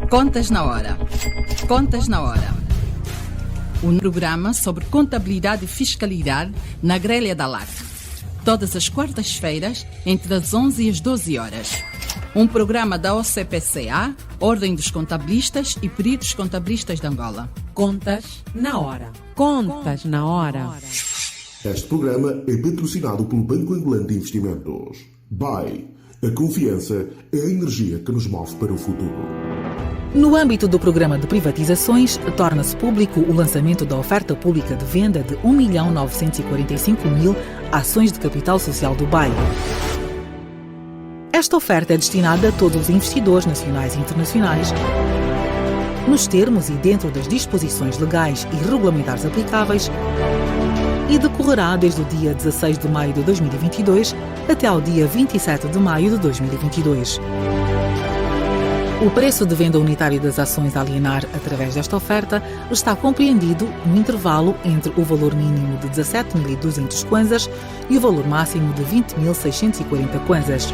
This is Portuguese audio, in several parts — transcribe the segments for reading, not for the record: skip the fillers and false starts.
Contas na Hora. Contas na Hora. Um programa sobre contabilidade e fiscalidade na grelha da LAC. Todas as quartas-feiras, entre as 11 e as 12 horas. Um programa da OCPCA, Ordem dos Contabilistas e Peritos Contabilistas de Angola. Contas na Hora. Contas na Hora. Este programa é patrocinado pelo Banco Angolano de Investimentos. BAE. A confiança é a energia que nos move para o futuro. No âmbito do programa de privatizações, torna-se público o lançamento da oferta pública de venda de 1.945.000 ações de capital social do BAE. Esta oferta é destinada a todos os investidores nacionais e internacionais, nos termos e dentro das disposições legais e regulamentares aplicáveis, e decorrerá desde o dia 16 de maio de 2022 até ao dia 27 de maio de 2022. O preço de venda unitário das ações a alienar através desta oferta está compreendido no intervalo entre o valor mínimo de 17.200 kwanzas e o valor máximo de 20.640 kwanzas.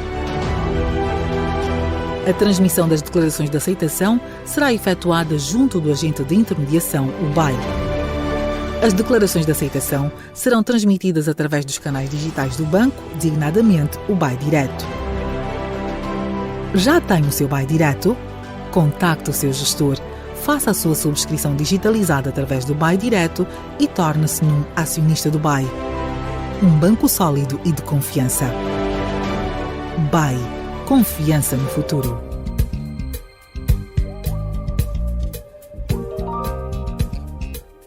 A transmissão das declarações de aceitação será efetuada junto do agente de intermediação, o BAE. As declarações de aceitação serão transmitidas através dos canais digitais do banco, designadamente o BAE Direto. Já tem o seu BAE Direto? Contacte o seu gestor, faça a sua subscrição digitalizada através do BAE Direto e torne-se num acionista do BAE. Um banco sólido e de confiança. BAE. Confiança no futuro.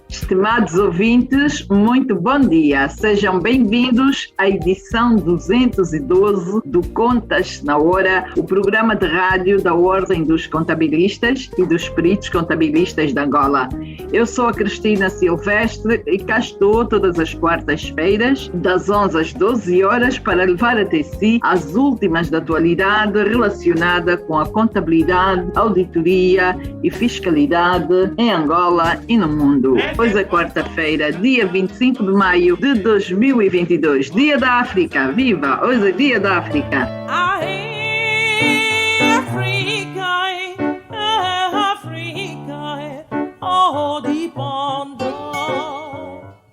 Estimados ouvintes, muito bom dia. Sejam bem-vindos à edição 212 do Contas na Hora, o programa de rádio da Ordem dos Contabilistas e dos Peritos Contabilistas de Angola. Eu sou a Cristina Silvestre e cá estou todas as quartas-feiras, das 11 às 12 horas, para levar até si as últimas da atualidade relacionada com a contabilidade, auditoria e fiscalidade em Angola e no mundo. Hoje é quarta-feira, dia 25 de maio de 2022, Dia da África. Viva! Hoje é Dia da África.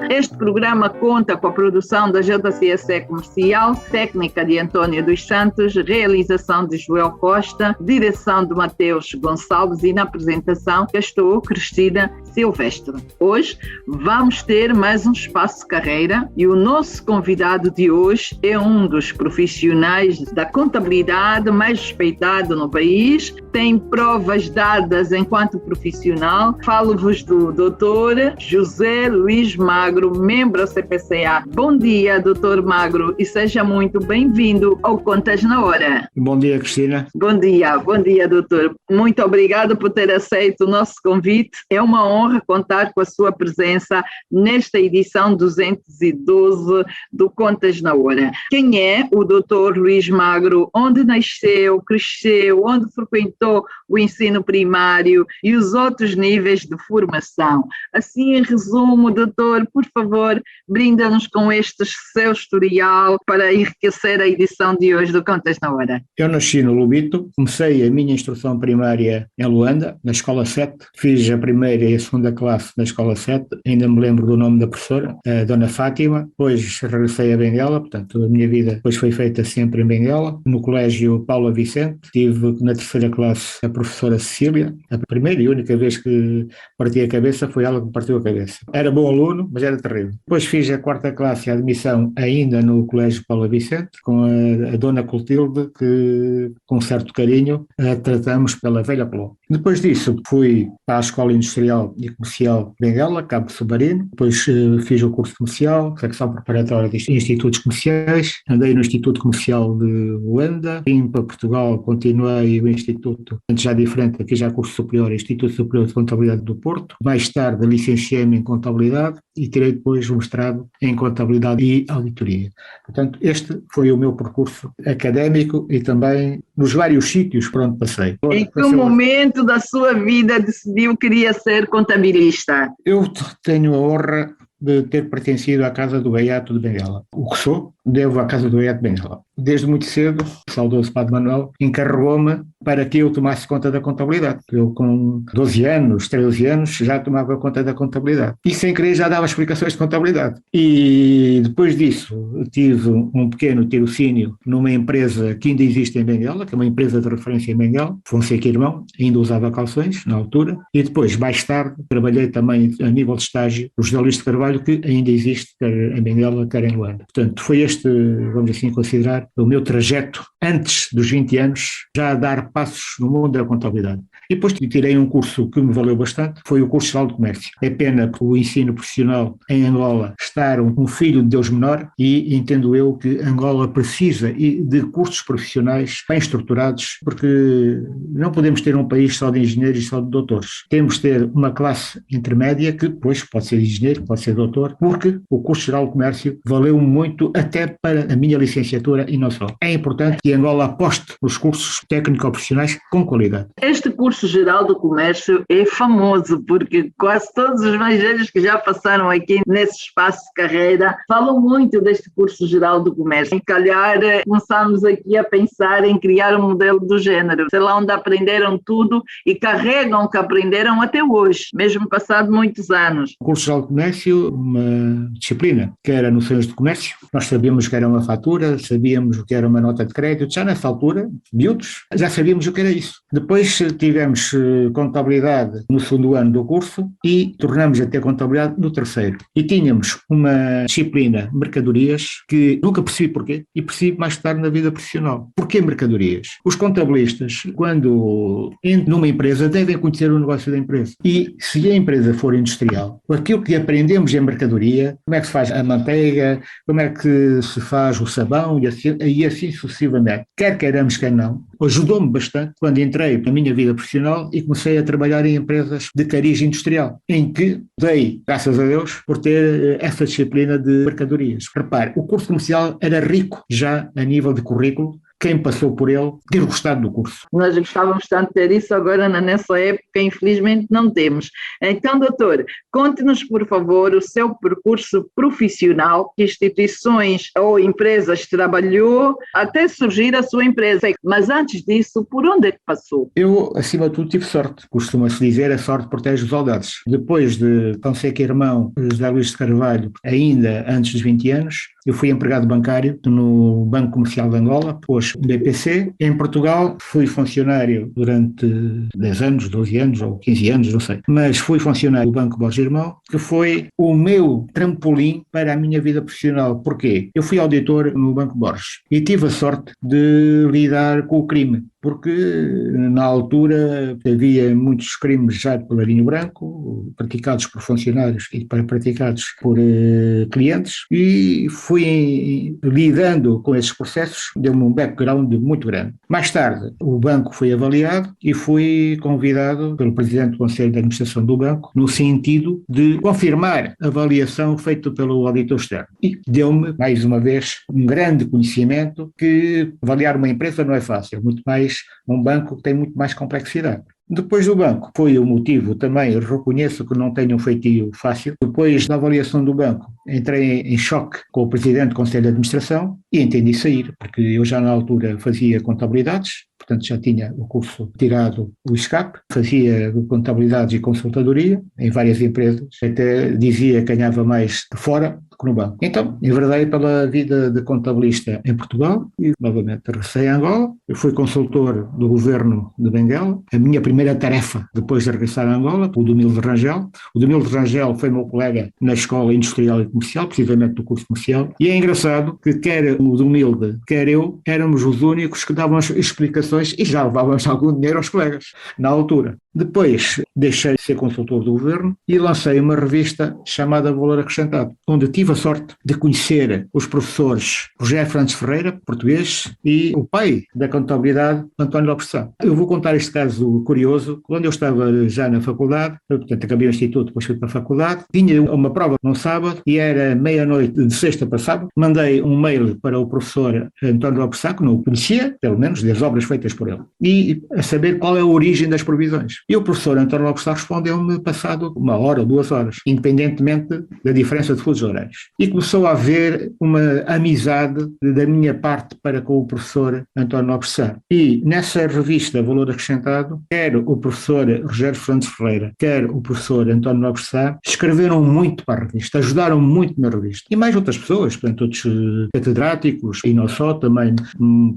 Este programa conta com a produção da JCSE Comercial, técnica de António dos Santos, realização de Joel Costa, direção de Mateus Gonçalves e na apresentação estou Cristina Silvestre. Hoje vamos ter mais um espaço carreira e o nosso convidado de hoje é um dos profissionais da contabilidade mais respeitado no país, tem provas dadas enquanto profissional. Falo-vos do Dr. José Luís Magro, membro da CPCA. Bom dia, Dr. Magro, e seja muito bem-vindo ao Contas na Hora. Bom dia, Cristina. Bom dia, doutor. Muito obrigada por ter aceito o nosso convite. É uma honra contar com a sua presença nesta edição 212 do Contas na Hora. Quem é o Dr. Luís Magro? Onde nasceu, cresceu, onde frequentou o ensino primário e os outros níveis de formação? Assim, em resumo, doutor, por favor, brinda-nos com este seu historial para enriquecer a edição de hoje do Contas na Hora. Eu nasci no Lubito, comecei a minha instrução primária em Luanda, na Escola 7, fiz a primeira e a segunda classe na Escola 7, ainda me lembro do nome da professora, a Dona Fátima, depois regressei a Benguela, portanto a minha vida depois foi feita sempre em Benguela, no Colégio Paula Vicente, tive na terceira classe a professora Cecília, a primeira e única vez que parti a cabeça foi ela que me partiu a cabeça. Era bom aluno, mas era terrível. Depois fiz a quarta classe e a admissão ainda no Colégio Paula Vicente, com a Dona Clotilde, que com certo carinho a tratamos pela velha Peló. Depois disso fui para a Escola Industrial e Comercial de Benguela, Cabo Submarino, depois fiz o curso comercial, secção preparatória de institutos comerciais, andei no Instituto Comercial de Luanda, vim para Portugal, continuei o Instituto, antes já diferente, aqui já curso superior, Instituto Superior de Contabilidade do Porto, mais tarde licenciei-me em Contabilidade e tirei depois o mestrado em Contabilidade e Auditoria. Portanto, este foi o meu percurso académico e também nos vários sítios por onde passei. Em que momento da sua vida decidiu que queria ser contabilista? Eu tenho a honra de ter pertencido à Casa do Beato de Benguela, o que sou, devo à Casa do Oiete de Benguela. Desde muito cedo, o saudoso Padre Manuel encarregou-me para que eu tomasse conta da contabilidade. Eu, com 12 anos, 13 anos, já tomava conta da contabilidade. E sem querer já dava explicações de contabilidade. E depois disso, tive um pequeno tirocínio numa empresa que ainda existe em Benguela, que é uma empresa de referência em Benguela, Fonseca Irmão, ainda usava calções na altura. E depois, mais tarde, trabalhei também a nível de estágio no José Luís de Carvalho, que ainda existe, quer em Benguela, quer em Luanda. Portanto, foi este, vamos assim considerar, o meu trajeto antes dos 20 anos, já a dar passos no mundo da contabilidade. E depois tirei um curso que me valeu bastante, foi o curso Geral de Comércio. É pena que o ensino profissional em Angola estar um filho de Deus menor, e entendo eu que Angola precisa de cursos profissionais bem estruturados, porque não podemos ter um país só de engenheiros e só de doutores. Temos de ter uma classe intermédia que depois pode ser engenheiro, pode ser doutor, porque o curso Geral de Comércio valeu muito até para a minha licenciatura e não só. É importante que Angola aposte nos cursos técnico-profissionais com qualidade. Este curso Geral do Comércio é famoso porque quase todos os mais velhos que já passaram aqui nesse espaço de carreira falam muito deste curso Geral do Comércio. E calhar começamos aqui a pensar em criar um modelo do género, sei lá, onde aprenderam tudo e carregam o que aprenderam até hoje, mesmo passado muitos anos. O curso Geral de Comércio, uma disciplina que era noções de comércio, nós sabíamos o que era uma fatura, sabíamos o que era uma nota de crédito, já nessa altura, miúdos, já sabíamos o que era isso. Depois tivemos contabilidade no segundo ano do curso e tornamos a ter contabilidade no terceiro. E tínhamos uma disciplina, mercadorias, que nunca percebi porquê e percebi mais tarde na vida profissional. Porquê mercadorias? Os contabilistas, quando entram numa empresa, devem conhecer o negócio da empresa. E se a empresa for industrial, aquilo que aprendemos em mercadoria, como é que se faz a manteiga, como é que se faz o sabão e assim sucessivamente, quer queiramos, quer não, ajudou-me bastante quando entrei na minha vida profissional e comecei a trabalhar em empresas de cariz industrial, em que dei, graças a Deus, por ter essa disciplina de mercadorias. Repare, o curso comercial era rico já a nível de currículo. Quem passou por ele ter gostado do curso. Nós gostávamos tanto de ter isso, agora nessa época infelizmente não temos. Então, doutor, conte-nos por favor o seu percurso profissional, que instituições ou empresas trabalhou até surgir a sua empresa. Mas antes disso, por onde é que passou? Eu, acima de tudo, tive sorte. Costuma-se dizer, a sorte protege os soldados. Depois de Fonseca Irmão, José Luís de Carvalho, ainda antes dos 20 anos, eu fui empregado bancário no Banco Comercial de Angola, depois BPC. Em Portugal fui funcionário durante 10 anos, 12 anos ou 15 anos, não sei. Mas fui funcionário do Banco Borges Irmão, que foi o meu trampolim para a minha vida profissional. Porquê? Eu fui auditor no Banco Borges e tive a sorte de lidar com o crime, porque na altura havia muitos crimes já de pelourinho branco, praticados por funcionários e praticados por clientes, e fui lidando com esses processos, deu-me um background muito grande. Mais tarde, o banco foi avaliado e fui convidado pelo Presidente do Conselho de Administração do banco, no sentido de confirmar a avaliação feita pelo auditor externo. E deu-me, mais uma vez, um grande conhecimento que avaliar uma empresa não é fácil, muito mais um banco que tem muito mais complexidade. Depois do banco, foi o motivo também, reconheço que não tenho um feitio fácil. Depois da avaliação do banco, entrei em choque com o Presidente do Conselho de Administração e entendi sair, porque eu já na altura fazia contabilidades, portanto já tinha o curso tirado, o escape, fazia contabilidades e consultadoria em várias empresas, até dizia que ganhava mais de fora que no banco. Então, enverdei pela vida de contabilista em Portugal e novamente regressei a Angola. Eu fui consultor do governo de Benguela. A minha primeira tarefa, depois de regressar a Angola, o Domilde Rangel. O Domilde Rangel foi meu colega na Escola Industrial e Comercial, precisamente do curso comercial. E é engraçado que quer o Domilde, quer eu, éramos os únicos que davam as explicações e já levávamos algum dinheiro aos colegas, na altura. Depois deixei de ser consultor do governo e lancei uma revista chamada Valor Acrescentado, onde tive a sorte de conhecer os professores José Frantes Ferreira, português, e o pai da contabilidade, António Lopes Sá. Eu vou contar este caso curioso. Quando eu estava já na faculdade, portanto acabei o instituto, depois fui para a faculdade, tinha uma prova num sábado e era meia-noite de sexta para sábado. Mandei um mail para o professor António Lopes Sá, que não o conhecia, pelo menos das obras feitas por ele, e a saber qual é a origem das provisões. E o professor António Lopes Sá respondeu-me passado 1 hora ou 2 horas, independentemente da diferença de fusos horários. E começou a haver uma amizade da minha parte para com o professor António Nobre Sá. E nessa revista Valor Acrescentado, quer o professor Rogério Fernandes Ferreira, quer o professor António Nobre Sá, escreveram muito para a revista, ajudaram muito na revista. E mais outras pessoas, portanto, outros catedráticos, e não só, também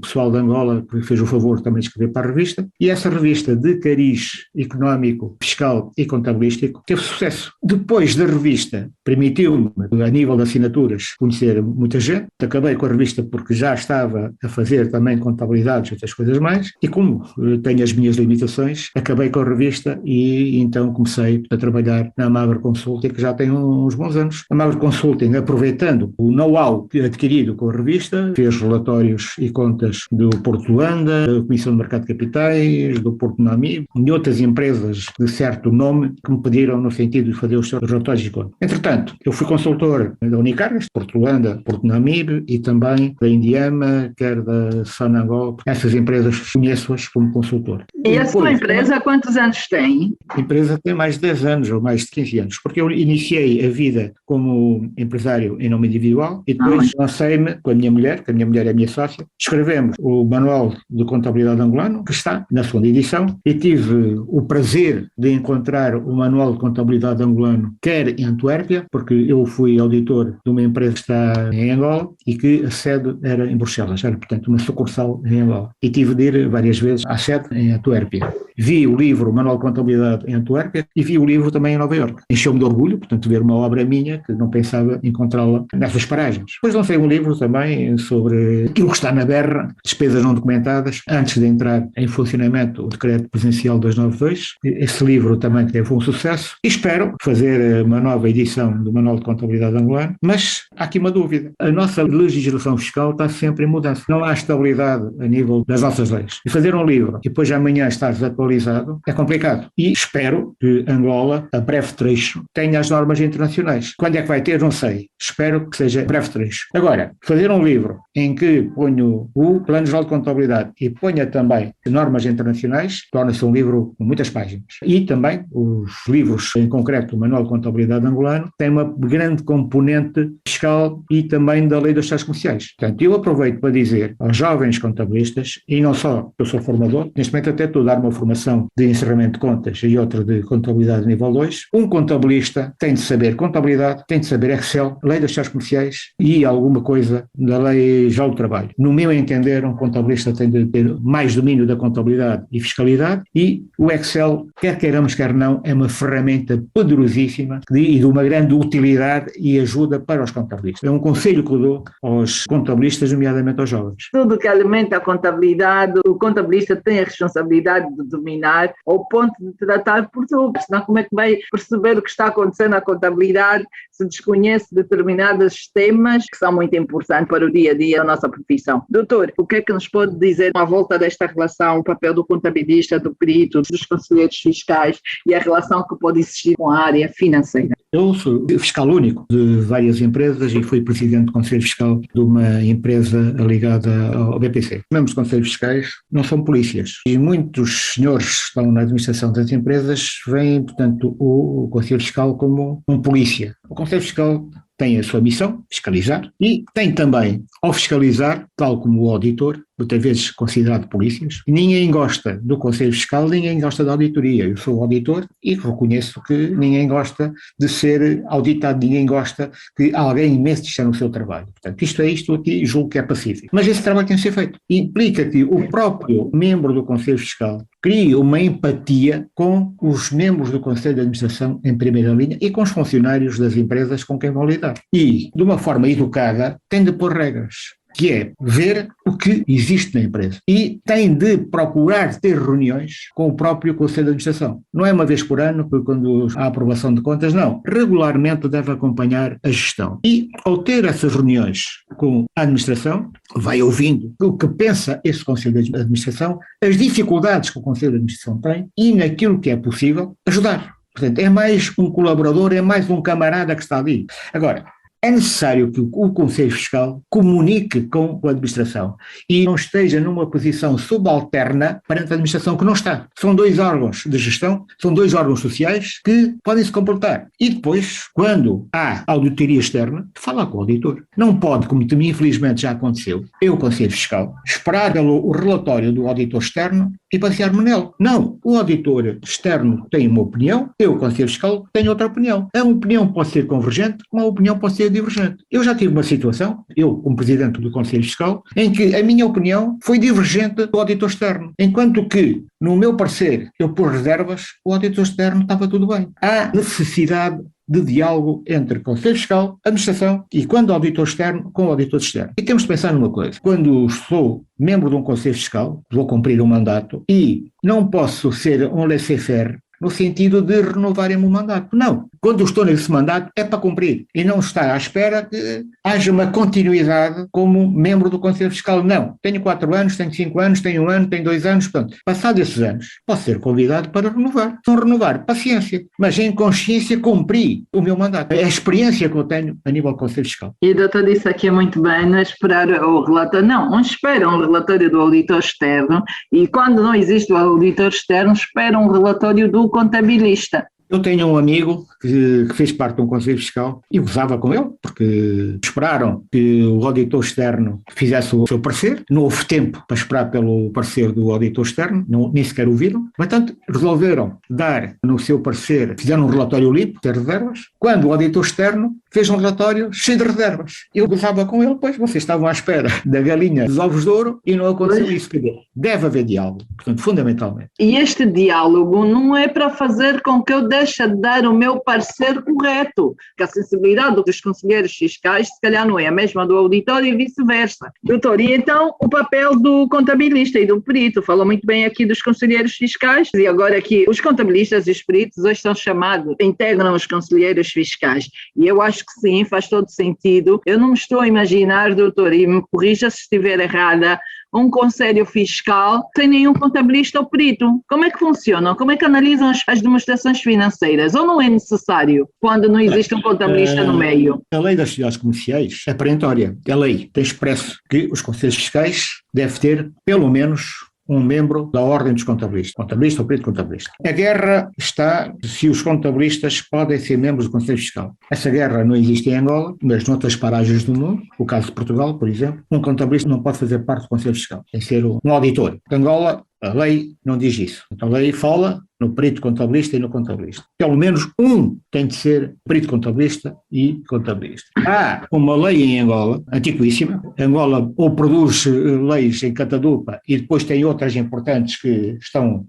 pessoal de Angola que fez o favor também de escrever para a revista. E essa revista de cariz económico, fiscal e contabilístico teve sucesso. Depois da revista, permitiu-me, a nível de assinaturas, conhecer muita gente. Acabei com a revista porque já estava a fazer também contabilidades e outras coisas mais. E como tenho as minhas limitações, acabei com a revista e então comecei a trabalhar na Magro Consulting, que já tem uns bons anos. A Magro Consulting, aproveitando o know-how adquirido com a revista, fez relatórios e contas do Porto de Luanda, da Comissão de Mercado de Capitais, do Porto de Namibe e outras empresas de certo nome que me pediram no sentido de fazer os seus relatórios de contas. Entretanto, eu fui consultor da Unicarnes, Porto de Luanda, Porto de Namibe e também da Indiama, quer da Sonangol. Essas empresas conheço-as como consultor. E a sua empresa quantos anos tem? A empresa tem mais de 10 anos ou mais de 15 anos, porque eu iniciei a vida como empresário em nome individual e depois lancei-me com a minha mulher, que a minha mulher é a minha sócia, escrevemos o Manual de Contabilidade Angolano, que está na segunda edição, e tive o prazer de encontrar o Manual de Contabilidade Angolano, quer em Antuérpia, porque eu fui auditor de uma empresa que está em Angola e que a sede era em Bruxelas, era portanto uma sucursal em Angola, e tive de ir várias vezes à sede em Antuérpia. Vi o livro, o Manual de Contabilidade em Antuérpia, e vi o livro também em Nova Iorque. Encheu-me de orgulho, portanto, ver uma obra minha que não pensava encontrá-la nessas paragens. Depois lancei um livro também sobre aquilo que está na berra, despesas não documentadas, antes de entrar em funcionamento o Decreto Presidencial 292. Esse livro também teve um sucesso e espero fazer uma nova edição do Manual de Contabilidade Angolano, mas há aqui uma dúvida. A nossa legislação fiscal está sempre em mudança. Não há estabilidade a nível das nossas leis. E fazer um livro e depois amanhã estar desatualizado é complicado. E espero que Angola, a breve trecho, tenha as normas internacionais. Quando é que vai ter? Não sei. Espero que seja breve trecho. Agora, fazer um livro em que ponho o Plano Geral de Contabilidade e ponha também normas internacionais, torna-se um livro com muitas páginas. E também os livros, em concreto o Manual de Contabilidade Angolano, tem uma grande componente fiscal e também da lei das taxas comerciais. Portanto, eu aproveito para dizer aos jovens contabilistas, e não só, eu sou formador, neste momento até estou a dar uma formação de encerramento de contas e outra de contabilidade nível 2, um contabilista tem de saber contabilidade, tem de saber Excel, lei das taxas comerciais e alguma coisa da lei geral do trabalho. No meu entender, um contabilista tem de ter mais domínio da contabilidade e fiscalidade, e o Excel, quer queiramos, quer não, é uma ferramenta poderosíssima e de uma grande utilidade e ajuda para os contabilistas. É um conselho que eu dou aos contabilistas, nomeadamente aos jovens. Tudo que alimenta a contabilidade, o contabilista tem a responsabilidade de dominar ao ponto de tratar por tudo, senão como é que vai perceber o que está acontecendo na contabilidade se desconhece determinados temas que são muito importantes para o dia a dia da nossa profissão. Doutor, o que é que nos pode dizer à volta desta relação, o papel do contabilista, do perito, dos conselheiros fiscais e a relação que pode existir com a área financeira? Eu sou fiscal único de várias empresas e fui presidente do Conselho Fiscal de uma empresa ligada ao BPC. Os membros dos Conselhos Fiscais não são polícias e muitos senhores que estão na administração das empresas veem, portanto, o Conselho Fiscal como um polícia. O Conselho Fiscal tem a sua missão, fiscalizar, e tem também, ao fiscalizar, tal como o auditor, muitas vezes considerado polícias, ninguém gosta do Conselho Fiscal, ninguém gosta da auditoria. Eu sou auditor e reconheço que ninguém gosta de ser auditado, ninguém gosta que alguém mexa no seu trabalho. Portanto, isto aqui julgo que é pacífico. Mas esse trabalho tem de ser feito. Implica que o próprio membro do Conselho Fiscal crie uma empatia com os membros do Conselho de Administração em primeira linha e com os funcionários das empresas com quem vão lidar. E, de uma forma educada, tem de pôr regras, que é ver o que existe na empresa. E tem de procurar ter reuniões com o próprio Conselho de Administração. Não é uma vez por ano, quando há aprovação de contas, não. Regularmente deve acompanhar a gestão. E, ao ter essas reuniões com a administração, vai ouvindo o que pensa esse Conselho de Administração, as dificuldades que o Conselho de Administração tem e, naquilo que é possível, ajudar. Portanto, é mais um colaborador, é mais um camarada que está ali. Agora, É necessário que o Conselho Fiscal comunique com a administração e não esteja numa posição subalterna perante a administração, que não está. São 2 órgãos de gestão, são 2 órgãos sociais que podem se completar. E depois, quando há auditoria externa, falar com o auditor. Não pode, como infelizmente já aconteceu, o Conselho Fiscal, esperar pelo relatório do auditor externo e basear-me nele. Não, o auditor externo tem uma opinião, o Conselho Fiscal tem outra opinião. A opinião pode ser convergente, uma opinião pode ser divergente. Eu já tive uma situação, eu como Presidente do Conselho Fiscal, em que a minha opinião foi divergente do auditor externo, enquanto que, no meu parecer, eu pus reservas, o auditor externo estava tudo bem. Há necessidade de diálogo entre Conselho Fiscal, administração e, quando auditor externo, com o auditor externo. E temos de pensar numa coisa: quando sou membro de um Conselho Fiscal, vou cumprir um mandato e não posso ser um laissez-faire no sentido de renovarem-me o mandato. Não. Quando eu estou nesse mandato é para cumprir e não estar à espera que haja uma continuidade como membro do Conselho Fiscal. Não. Tenho 4 anos, tenho 5 anos, tenho 1 ano, tenho 2 anos. Portanto, passados esses anos, posso ser convidado para renovar. Não renovar, paciência. Mas em consciência cumpri o meu mandato. É a experiência que eu tenho a nível do Conselho Fiscal. E o doutor disse aqui muito bem, não é esperar o relatório. Não espera um relatório do auditor externo e, quando não existe o auditor externo, espera um relatório do contabilista. Eu tenho um amigo que fez parte de um Conselho Fiscal e gozava com ele, porque esperaram que o auditor externo fizesse o seu parecer, não houve tempo para esperar pelo parecer do auditor externo, nem sequer o viram, portanto resolveram dar no seu parecer, fizeram um relatório limpo, de reservas, quando o auditor externo fez um relatório cheio de reservas. Eu gozava com ele, pois vocês estavam à espera da galinha dos ovos de ouro e não aconteceu isso. Deve haver diálogo, portanto, fundamentalmente. E este diálogo não é para fazer com que eu deixe de dar o meu parecer correto, que a sensibilidade dos conselheiros fiscais se calhar não é a mesma do auditor e vice-versa. Doutor, e então o papel do contabilista e do perito? Falou muito bem aqui dos conselheiros fiscais e agora aqui os contabilistas e os peritos hoje são chamados, integram os conselheiros fiscais e eu acho que sim, faz todo sentido. Eu não me estou a imaginar, doutor, e me corrija se estiver errada, um conselho fiscal sem nenhum contabilista ou perito. Como é que funcionam? Como é que analisam as demonstrações financeiras? Ou não é necessário quando não existe um contabilista no meio? A lei das sociedades comerciais é perentória. A lei tem expresso que os conselhos fiscais devem ter pelo menos um membro da ordem dos contabilistas, contabilista ou perito contabilista. A guerra está se os contabilistas podem ser membros do Conselho Fiscal. Essa guerra não existe em Angola, mas noutras paragens do mundo, o caso de Portugal, por exemplo, um contabilista não pode fazer parte do Conselho Fiscal, tem que ser um auditor. Angola, a lei não diz isso. Então a lei fala no perito contabilista e no contabilista. Pelo menos um tem de ser perito contabilista e contabilista. Há uma lei em Angola, antiquíssima. Angola ou produz leis em catadupa e depois tem outras importantes que estão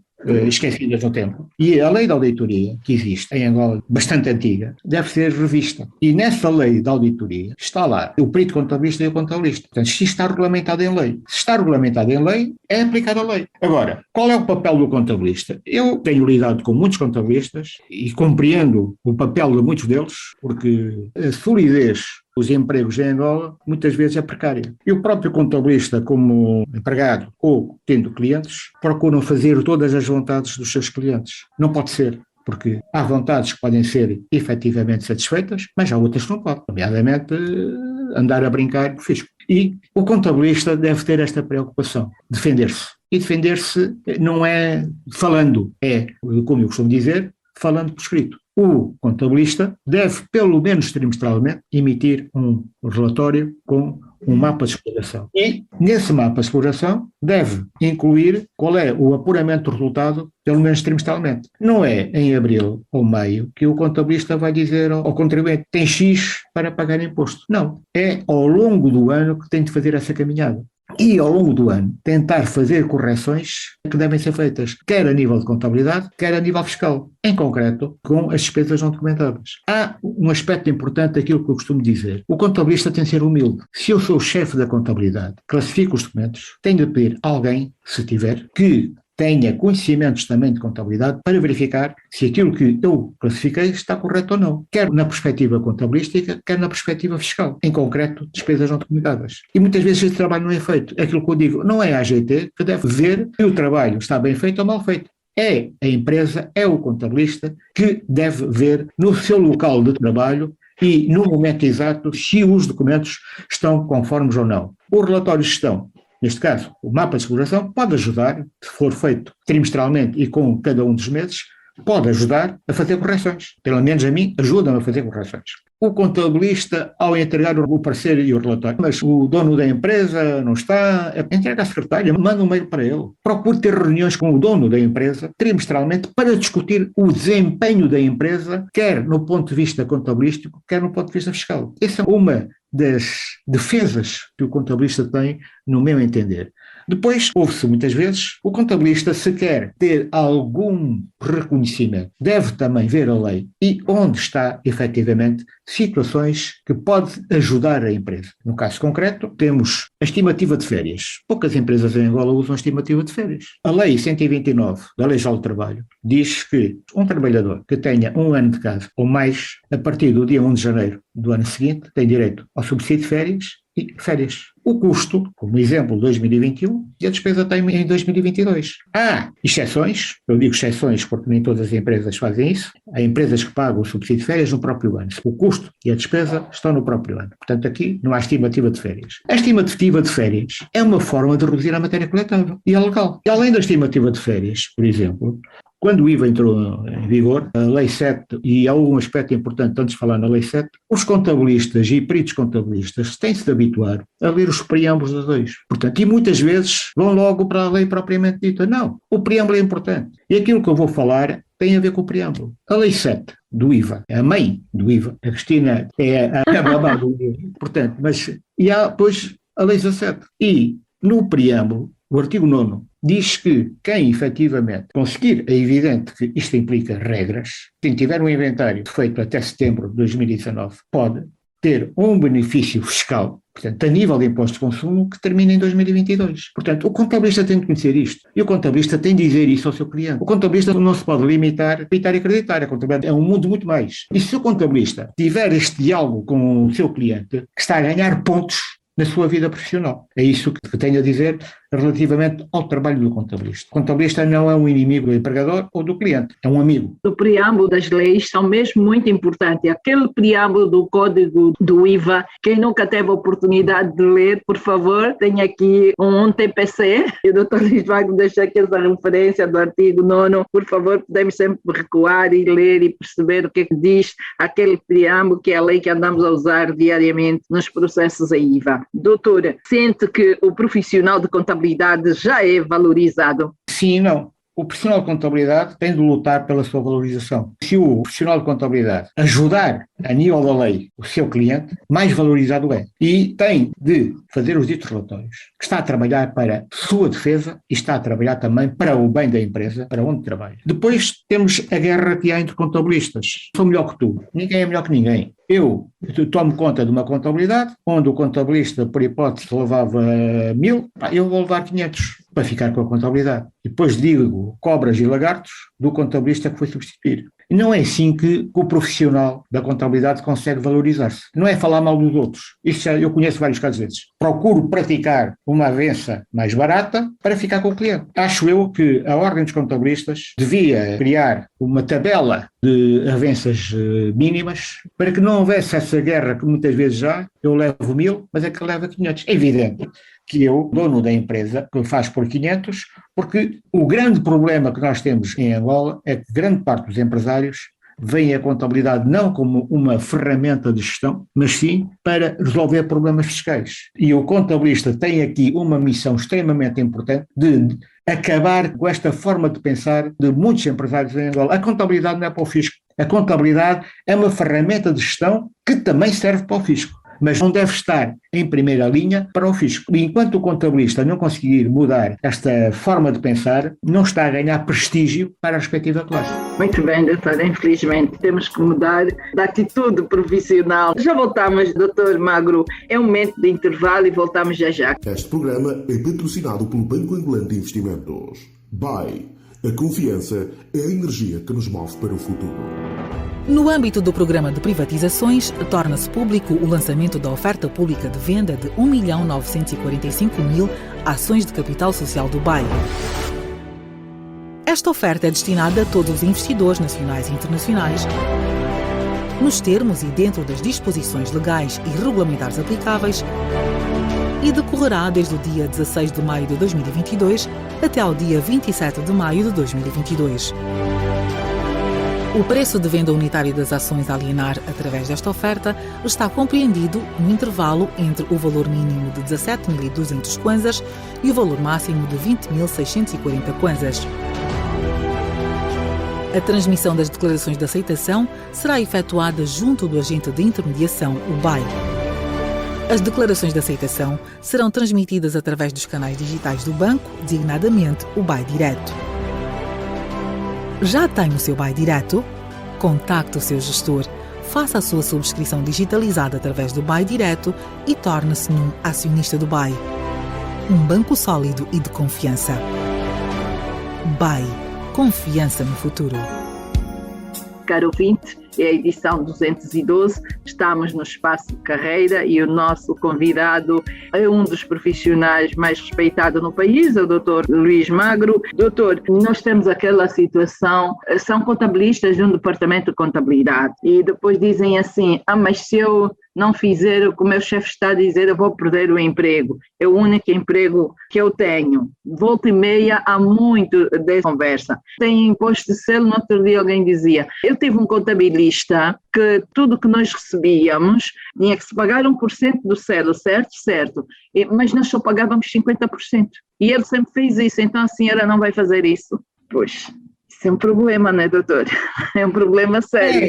esquecidas no tempo. E a lei da auditoria, que existe em Angola, bastante antiga, deve ser revista. E nessa lei da auditoria está lá o perito contabilista e o contabilista. Portanto, se está regulamentado em lei. Se está regulamentado em lei, é aplicada a lei. Agora, qual é o papel do contabilista? Eu tenho lidado com muitos contabilistas e compreendo o papel de muitos deles, porque a solidez os empregos em Angola muitas vezes é precária. E o próprio contabilista, como empregado ou tendo clientes, procuram fazer todas as vontades dos seus clientes. Não pode ser, porque há vontades que podem ser efetivamente satisfeitas, mas há outras que não podem, nomeadamente andar a brincar no fisco. E o contabilista deve ter esta preocupação, defender-se. E defender-se não é falando, é, como eu costumo dizer, falando por escrito. O contabilista deve, pelo menos trimestralmente, emitir um relatório com um mapa de exploração. E, nesse mapa de exploração, deve incluir qual é o apuramento do resultado, pelo menos trimestralmente. Não é em abril ou maio que o contabilista vai dizer ao contribuinte tem X para pagar imposto. Não. É ao longo do ano que tem de fazer essa caminhada. E, ao longo do ano, tentar fazer correções que devem ser feitas, quer a nível de contabilidade, quer a nível fiscal, em concreto, com as despesas não documentadas. Há um aspecto importante daquilo que eu costumo dizer. O contabilista tem de ser humilde. Se eu sou o chefe da contabilidade, classifico os documentos, tenho de pedir a alguém, se tiver, que tenha conhecimentos também de contabilidade para verificar se aquilo que eu classifiquei está correto ou não, quer na perspectiva contabilística, quer na perspectiva fiscal, em concreto, despesas não documentadas. E muitas vezes esse trabalho não é feito. Aquilo que eu digo, não é a AGT que deve ver se o trabalho está bem feito ou mal feito. É a empresa, é o contabilista que deve ver no seu local de trabalho e, no momento exato, se os documentos estão conformes ou não. O relatório de gestão, neste caso, o mapa de exploração, pode ajudar, se for feito trimestralmente e com cada um dos meses, pode ajudar a fazer correções. Pelo menos a mim, ajuda-me a fazer correções. O contabilista, ao entregar o parecer e o relatório, mas o dono da empresa não está, entrega à secretária, manda um mail para ele. Procure ter reuniões com o dono da empresa, trimestralmente, para discutir o desempenho da empresa, quer no ponto de vista contabilístico, quer no ponto de vista fiscal. Essa é uma das defesas que o contabilista tem, no meu entender. Depois, ouve-se muitas vezes, o contabilista, se quer ter algum reconhecimento, deve também ver a lei e onde está, efetivamente, situações que pode ajudar a empresa. No caso concreto, temos a estimativa de férias. Poucas empresas em Angola usam a estimativa de férias. A Lei 129 da Lei Geral do Trabalho diz que um trabalhador que tenha 1 ano de casa ou mais, a partir do dia 1 de janeiro do ano seguinte, tem direito ao subsídio de férias e férias. O custo, como exemplo, 2021, e a despesa tem em 2022. Há exceções, eu digo exceções porque nem todas as empresas fazem isso, há empresas que pagam o subsídio de férias no próprio ano. O custo e a despesa estão no próprio ano. Portanto, aqui não há estimativa de férias. A estimativa de férias é uma forma de reduzir a matéria coletável e é legal. E além da estimativa de férias, por exemplo, quando o IVA entrou em vigor, a Lei 7, e há um aspecto importante antes de falar na Lei 7, os contabilistas e peritos contabilistas têm-se de habituar a ler os preâmbulos das leis. Portanto, e muitas vezes vão logo para a lei propriamente dita. Não, o preâmbulo é importante. E aquilo que eu vou falar tem a ver com o preâmbulo. A Lei 7 do IVA, a mãe do IVA, a Cristina é a babá do IVA. Portanto, e há depois a Lei 17. E no preâmbulo, o artigo 9º diz que quem efetivamente conseguir, é evidente que isto implica regras, quem tiver um inventário feito até setembro de 2019 pode ter um benefício fiscal, portanto, a nível de imposto de consumo, que termina em 2022. Portanto, o contabilista tem de conhecer isto. E o contabilista tem de dizer isso ao seu cliente. O contabilista não se pode limitar a acreditar e acreditar. A contabilidade é um mundo muito mais. E se o contabilista tiver este diálogo com o seu cliente, que está a ganhar pontos na sua vida profissional. É isso que tenho a dizer relativamente ao trabalho do contabilista. O contabilista não é um inimigo do empregador ou do cliente, é um amigo. O preâmbulo das leis são mesmo muito importantes. Aquele preâmbulo do código do IVA, quem nunca teve a oportunidade de ler, por favor, tem aqui um TPC, e o Dr. Luís Magno deixa aqui essa referência do artigo 9º, por favor, podemos sempre recuar e ler e perceber o que é que diz aquele preâmbulo, que é a lei que andamos a usar diariamente nos processos a IVA. Doutora, sente que o profissional de contabilidade já é valorizado? Sim e não. O profissional de contabilidade tem de lutar pela sua valorização. Se o profissional de contabilidade ajudar a nível da lei o seu cliente, mais valorizado é. E tem de fazer os ditos relatórios. Está a trabalhar para a sua defesa e está a trabalhar também para o bem da empresa, para onde trabalha. Depois temos a guerra que há entre contabilistas. Sou melhor que tu. Ninguém é melhor que ninguém. Eu tomo conta de uma contabilidade, onde o contabilista, por hipótese, levava 1000, eu vou levar 500 para ficar com a contabilidade. E depois digo cobras e lagartos do contabilista que foi substituir. E não é assim que o profissional da contabilidade consegue valorizar-se. Não é falar mal dos outros. Isso já eu conheço vários casos desses. Procuro praticar uma avença mais barata para ficar com o cliente. Acho eu que a Ordem dos Contabilistas devia criar uma tabela de avenças mínimas para que não houvesse essa guerra que muitas vezes já, eu levo 1000, mas é que leva 500. É evidente que eu, dono da empresa, que faz por 500, porque o grande problema que nós temos em Angola é que grande parte dos empresários veem a contabilidade não como uma ferramenta de gestão, mas sim para resolver problemas fiscais. E o contabilista tem aqui uma missão extremamente importante de acabar com esta forma de pensar de muitos empresários em Angola. A contabilidade não é para o fisco. A contabilidade é uma ferramenta de gestão que também serve para o fisco, mas não deve estar em primeira linha para o fisco. E enquanto o contabilista não conseguir mudar esta forma de pensar, não está a ganhar prestígio para a respectiva classe. Muito bem, doutora. Infelizmente temos que mudar da atitude profissional. Já voltamos, doutor Magro. É um momento de intervalo e voltamos já já. Este programa é patrocinado pelo Banco Angolano de Investimentos. BAE. A confiança é a energia que nos move para o futuro. No âmbito do programa de privatizações, torna-se público o lançamento da oferta pública de venda de 1.945.000 ações de capital social do BAE. Esta oferta é destinada a todos os investidores nacionais e internacionais nos termos e dentro das disposições legais e regulamentares aplicáveis, e decorrerá desde o dia 16 de maio de 2022 até ao dia 27 de maio de 2022. O preço de venda unitário das ações a alienar através desta oferta está compreendido no intervalo entre o valor mínimo de 17.200 kwanzas e o valor máximo de 20.640 kwanzas. A transmissão das declarações de aceitação será efetuada junto do agente de intermediação, o BAI. As declarações de aceitação serão transmitidas através dos canais digitais do banco, designadamente o BAI Direto. Já tem o seu BAI Direto? Contacte o seu gestor, faça a sua subscrição digitalizada através do BAI Direto e torne-se num acionista do BAI. Um banco sólido e de confiança. BAI. Confiança no futuro. Caro ouvinte, é a edição 212, estamos no Espaço de Carreira e o nosso convidado é um dos profissionais mais respeitados no país, é o Dr. Luís Magro. Doutor, nós temos aquela situação, são contabilistas de um departamento de contabilidade e depois dizem assim, mas se eu não fizer o que o meu chefe está a dizer, eu vou perder o emprego. É o único emprego que eu tenho. Volta e meia há muito dessa conversa. Tem imposto de selo, no outro dia alguém dizia, eu tive um contabilista que tudo que nós recebíamos tinha que se pagar 1% do selo, certo? Certo. Mas nós só pagávamos 50%. E ele sempre fez isso, então a senhora não vai fazer isso? Pois, isso é um problema, não é, doutor? É um problema sério.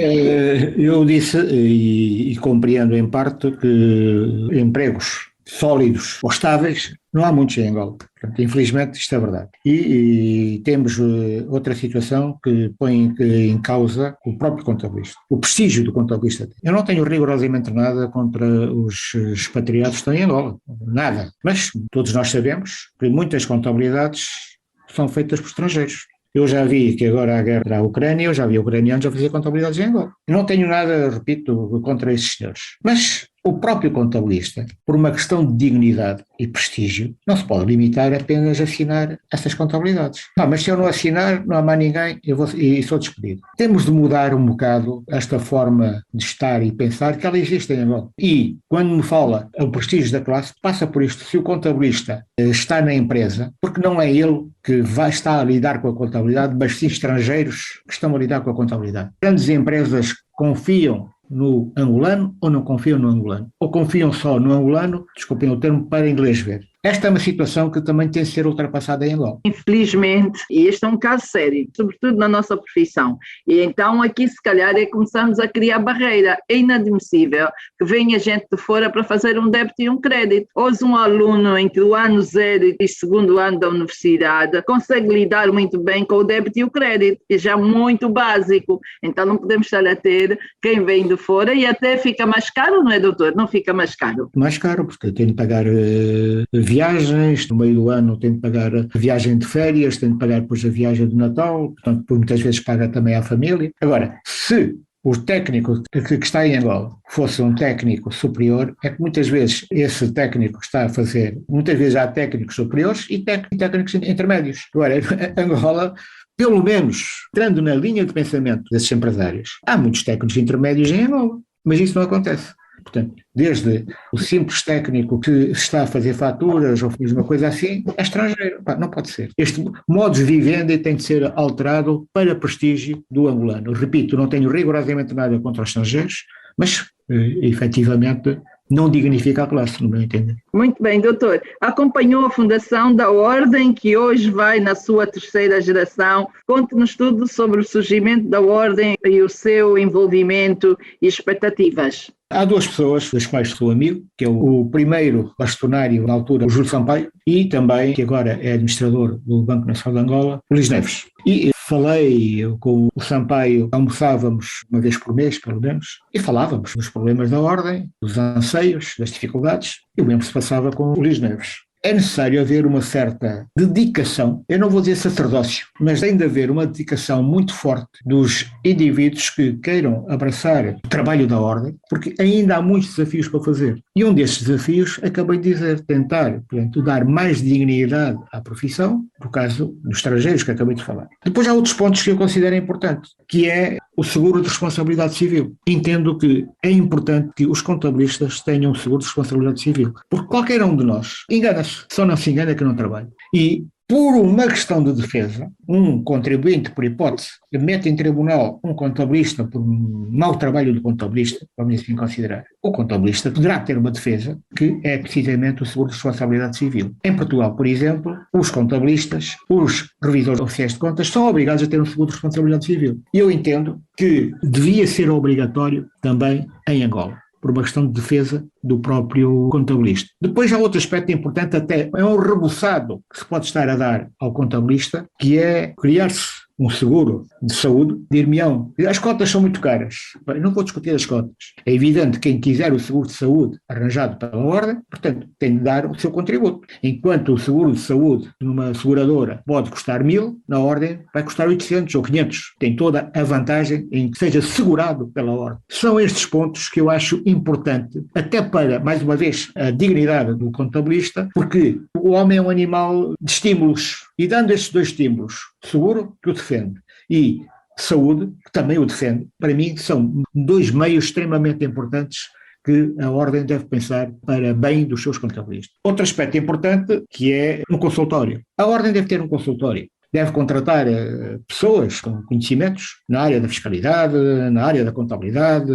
Eu disse e compreendo em parte que empregos sólidos ou estáveis não há muitos em Angola. Portanto, infelizmente isto é verdade. E temos outra situação que põe em causa o próprio contabilista, o prestígio do contabilista. Eu não tenho rigorosamente nada contra os expatriados que estão em Angola, nada. Mas todos nós sabemos que muitas contabilidades são feitas por estrangeiros. Eu já vi que agora a guerra da Ucrânia, eu já vi ucranianos a fazer contabilidades em Angola. Eu não tenho nada, repito, contra esses senhores. Mas o próprio contabilista, por uma questão de dignidade e prestígio, não se pode limitar apenas a assinar essas contabilidades. Mas se eu não assinar, não há mais ninguém e sou despedido. Temos de mudar um bocado esta forma de estar e pensar que ela existe em Angola. E, quando me fala o prestígio da classe, passa por isto. Se o contabilista está na empresa, porque não é ele que vai estar a lidar com a contabilidade, mas sim estrangeiros que estão a lidar com a contabilidade. Grandes empresas confiam no angolano ou não confiam no angolano? Ou confiam só no angolano, desculpem o termo, para inglês ver. Esta é uma situação que também tem de ser ultrapassada em Angola. Infelizmente, e este é um caso sério, sobretudo na nossa profissão. E então aqui se calhar começamos a criar barreira. É inadmissível que venha gente de fora para fazer um débito e um crédito. Hoje um aluno entre o ano 0 e segundo ano da universidade consegue lidar muito bem com o débito e o crédito, que já é muito básico. Então não podemos estar a ter quem vem de fora e até fica mais caro, não é, doutor? Não fica mais caro? Mais caro, porque tem de pagar viagens, no meio do ano tem de pagar a viagem de férias, tem de pagar depois a viagem de Natal, portanto muitas vezes paga também à família. Agora, se o técnico que está em Angola fosse um técnico superior, é que muitas vezes esse técnico que está a fazer, muitas vezes há técnicos superiores e técnicos intermédios. Agora, Angola, pelo menos, entrando na linha de pensamento desses empresários, há muitos técnicos intermédios em Angola, mas isso não acontece. Portanto, desde o simples técnico que está a fazer faturas ou faz uma coisa assim, é estrangeiro. Não pode ser. Este modus vivendi tem de ser alterado para prestígio do angolano. Repito, não tenho rigorosamente nada contra os estrangeiros, mas, efetivamente, não dignifica a classe, no meu entender. Muito bem, doutor. Acompanhou a fundação da Ordem, que hoje vai na sua 3ª geração. Conte-nos tudo sobre o surgimento da Ordem e o seu envolvimento e expectativas. Há duas pessoas das quais sou amigo, que é o primeiro bastonário na altura, o Júlio Sampaio, e também, que agora é administrador do Banco Nacional de Angola, o Luís Neves. E falei com o Sampaio, almoçávamos uma vez por mês, pelo menos, e falávamos dos problemas da Ordem, dos anseios, das dificuldades, e o mesmo se passava com o Luís Neves. É necessário haver uma certa dedicação, eu não vou dizer sacerdócio, mas tem de haver uma dedicação muito forte dos indivíduos que queiram abraçar o trabalho da Ordem, porque ainda há muitos desafios para fazer. E um desses desafios, acabei de dizer, tentar, portanto, dar mais dignidade à profissão, no caso dos estrangeiros que acabei de falar. Depois há outros pontos que eu considero importantes, que é o seguro de responsabilidade civil. Entendo que é importante que os contabilistas tenham um seguro de responsabilidade civil, porque qualquer um de nós engana-se, só não se engana que não trabalha. E por uma questão de defesa, um contribuinte, por hipótese, que mete em tribunal um contabilista por um mau trabalho do contabilista, vamos assim considerar, o contabilista poderá ter uma defesa que é precisamente o seguro de responsabilidade civil. Em Portugal, por exemplo, os contabilistas, os revisores oficiais de contas são obrigados a ter um seguro de responsabilidade civil. E eu entendo que devia ser obrigatório também em Angola, por uma questão de defesa do próprio contabilista. Depois há outro aspecto importante, até é um reboçado que se pode estar a dar ao contabilista, que é criar-se um seguro de saúde. Dir-me-ão, as cotas são muito caras. Eu não vou discutir as cotas. É evidente que quem quiser o seguro de saúde arranjado pela ordem, portanto, tem de dar o seu contributo. Enquanto o seguro de saúde numa seguradora pode custar 1.000, na ordem vai custar 800 ou 500. Tem toda a vantagem em que seja segurado pela ordem. São estes pontos que eu acho importante, até para, mais uma vez, a dignidade do contabilista, porque o homem é um animal de estímulos. E dando estes dois estímulos, seguro, que o defende, e saúde, que também o defende, para mim são dois meios extremamente importantes que a ordem deve pensar para bem dos seus contabilistas. Outro aspecto importante, que é um consultório. A ordem deve ter um consultório. Deve contratar pessoas com conhecimentos na área da fiscalidade, na área da contabilidade,